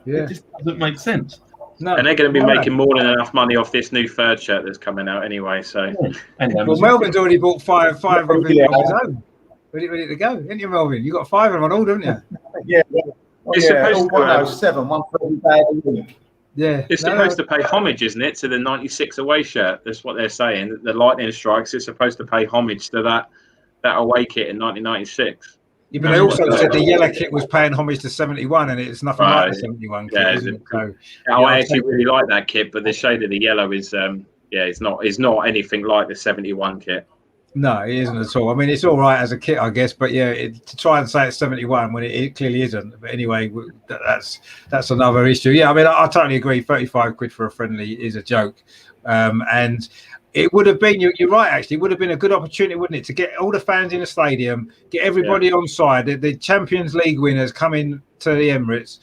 It just doesn't make sense. No. And they're going to be making more than enough money off this new third shirt that's coming out anyway. So, well, Melvin's already bought five of his own. Ready to go, didn't you, Melvin? You got 5 of them on all, didn't you? It's supposed to 7, 130 bag a week. Yeah, it's supposed to pay homage, isn't it, to the '96 away shirt? That's what they're saying. The lightning strikes. It's supposed to pay homage to that away kit in 1996. Yeah, but they also said the yellow kit was paying homage to 71, and it's nothing like the 71 kit, isn't it? So, I actually really like that kit, but the shade of the yellow is, it's not anything like the 71 kit. No, it isn't at all. I mean, it's all right as a kit, I guess, but to try and say it's 71 when it clearly isn't. But anyway, that's another issue. Yeah, I mean, I totally agree. 35 quid for a friendly is a joke, and it would have been. You're right, actually, it would have been a good opportunity, wouldn't it, to get all the fans in the stadium, get everybody on side. The Champions League winners coming to the Emirates,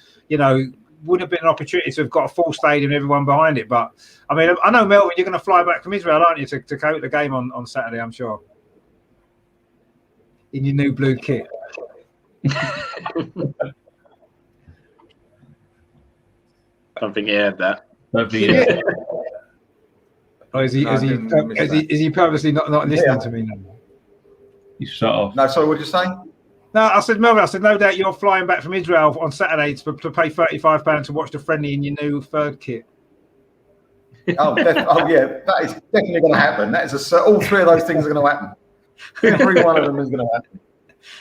would have been an opportunity to have got a full stadium, everyone behind it. But I mean, I know, Melvin, you're going to fly back from Israel, aren't you, to coat the game on Saturday? I'm sure, in your new blue kit. I don't think he had that. Or is he purposely not listening to me now? You shut off. No, sorry, what did you say? No, I said, Melvin, no doubt you're flying back from Israel on Saturday to pay £35 to watch the friendly in your new third kit. Yeah, that is definitely going to happen. That is all 3 of those things are going to happen. Every one of them is going to happen.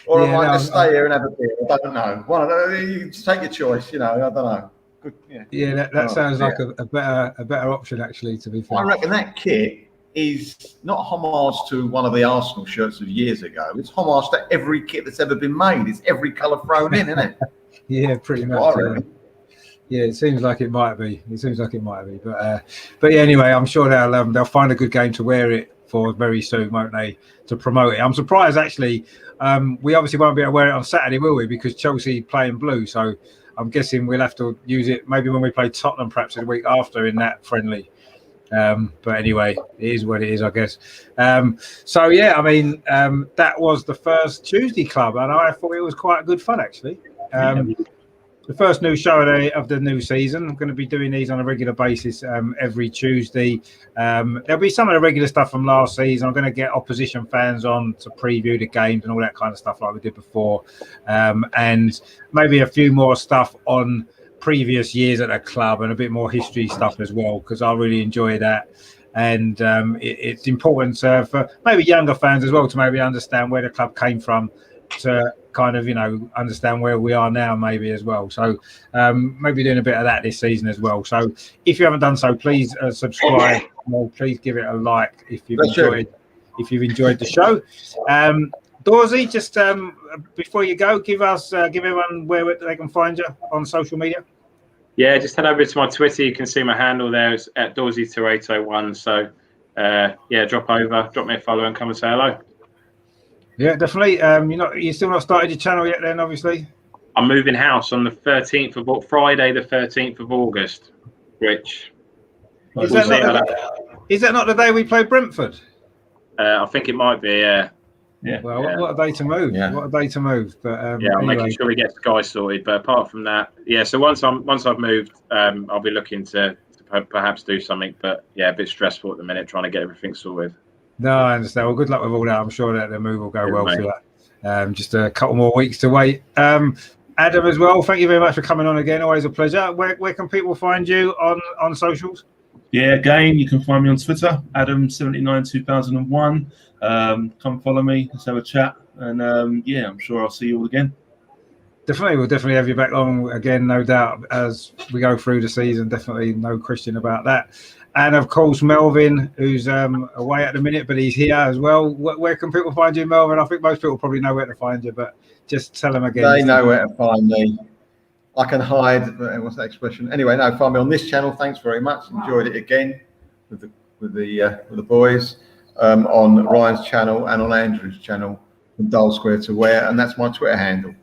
Or I might just stay here and have a beer. I don't know. One of those, you take your choice. I don't know. Good, that sounds like a better option, actually. To be fair, I reckon that kit is not homage to one of the Arsenal shirts of years ago. It's homage to every kit that's ever been made. It's every colour thrown in, isn't it? Yeah, pretty much. Yeah, it seems like it might be. But yeah, anyway, I'm sure they'll find a good game to wear it for very soon, won't they, to promote it. I'm surprised actually. We obviously won't be able to wear it on Saturday, will we? Because Chelsea play in blue, so I'm guessing we'll have to use it maybe when we play Tottenham, perhaps the week after in that friendly. But anyway, it is what it is, I guess. So yeah, I mean, that was the first Tuesday Club, and I thought it was quite good fun actually. The first new show of the new season. I'm going to be doing these on a regular basis every Tuesday. There'll be some of the regular stuff from last season. I'm going to get opposition fans on to preview the games and all that kind of stuff like we did before. And maybe a few more stuff on previous years at the club and a bit more history stuff as well, because I really enjoy that. And it's important for maybe younger fans as well to maybe understand where the club came from, to kind of, understand where we are now maybe as well. So maybe doing a bit of that this season as well. So if you haven't done so, please subscribe. Please give it a like if you've enjoyed the show. Dorsey, just before you go, give everyone where they can find you on social media. Yeah, just head over to my Twitter. You can see my handle there is at Dorsey2801. So drop me a follow and come and say hello. Yeah, definitely. You still not started your channel yet then, obviously? I'm moving house on the 13th of Friday, the 13th of August, which... Is that not the day we play Brentford? I think it might be, yeah. Yeah. Well, what a day to move. Yeah. What a day to move. But I'm making sure we get Sky sorted. But apart from that, yeah, so once I've moved, I'll be looking to perhaps do something. But yeah, a bit stressful at the minute trying to get everything sorted. No, I understand. Well, good luck with all that. I'm sure that the move will go well for that. Just a couple more weeks to wait. Adam as well, thank you very much for coming on again. Always a pleasure. Where can people find you on socials? Yeah, again, you can find me on Twitter, Adam792001. Come follow me, let's have a chat. And I'm sure I'll see you all again. Definitely, we'll definitely have you back on again, no doubt, as we go through the season. Definitely, no question about that. And of course, Melvin, who's away at the minute, but he's here as well. Where can people find you, Melvin? I think most people probably know where to find you, but just tell them again. They know where to find me. I can hide. What's that expression? Anyway, no, find me on this channel. Thanks very much. Enjoyed it again with the boys on Ryan's channel and on Andrew's channel from Dull Square to Where, and that's my Twitter handle,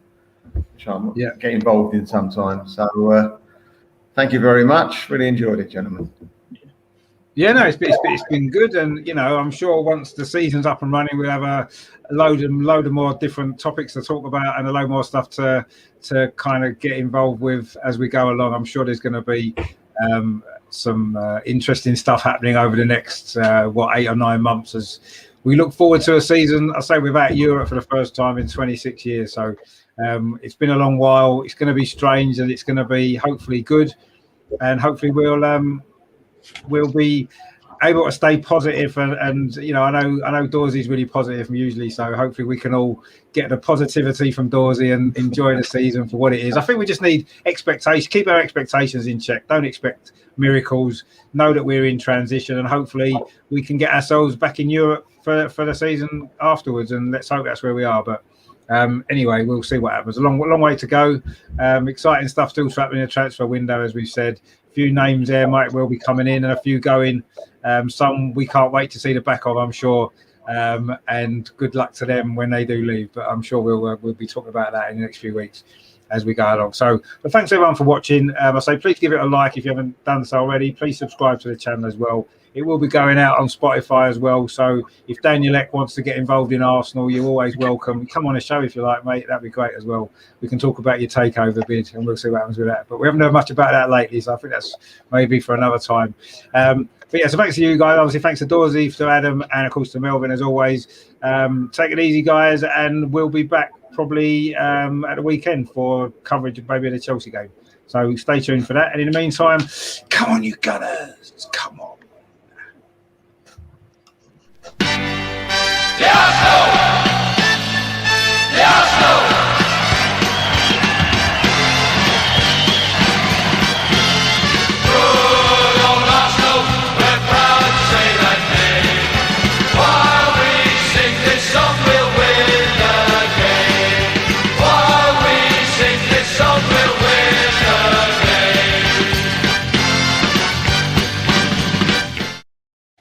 which I'm getting involved in sometimes. So thank you very much. Really enjoyed it, gentlemen. Yeah, no, it's been good, and I'm sure once the season's up and running, we'll have a load of more different topics to talk about and a load more stuff to kind of get involved with as we go along. I'm sure there's going to be some interesting stuff happening over the next 8 or 9 months as we look forward to a season, I say, without Europe for the first time in 26 years. So it's been a long while. It's going to be strange, and it's going to be hopefully good, and hopefully we'll be able to stay positive, and I know Dorsey's really positive usually, so hopefully we can all get the positivity from Dorsey and enjoy the season for what it is. I think we just need expectations, keep our expectations in check, don't expect miracles, know that we're in transition, and hopefully we can get ourselves back in Europe for the season afterwards, and let's hope that's where we are. But anyway, we'll see what happens. A long way to go. Exciting stuff still happening in the transfer window, as we've said. Few names there might well be coming in, and a few going. Some we can't wait to see the back of, I'm sure. And good luck to them when they do leave. But I'm sure we'll be talking about that in the next few weeks as we go along. So, but thanks everyone for watching. I say please give it a like if you haven't done so already. Please subscribe to the channel as well. It will be going out on Spotify as well. So if Daniel Ek wants to get involved in Arsenal, you're always welcome. Come on a show if you like, mate. That'd be great as well. We can talk about your takeover bid, and we'll see what happens with that. But we haven't heard much about that lately, so I think that's maybe for another time. But yeah, so thanks to you guys. Obviously, thanks to Dorsey, to Adam, and of course to Melvin as always. Take it easy, guys, and we'll be back probably at the weekend for coverage of maybe the Chelsea game. So stay tuned for that. And in the meantime, come on, you Gunners. Come on.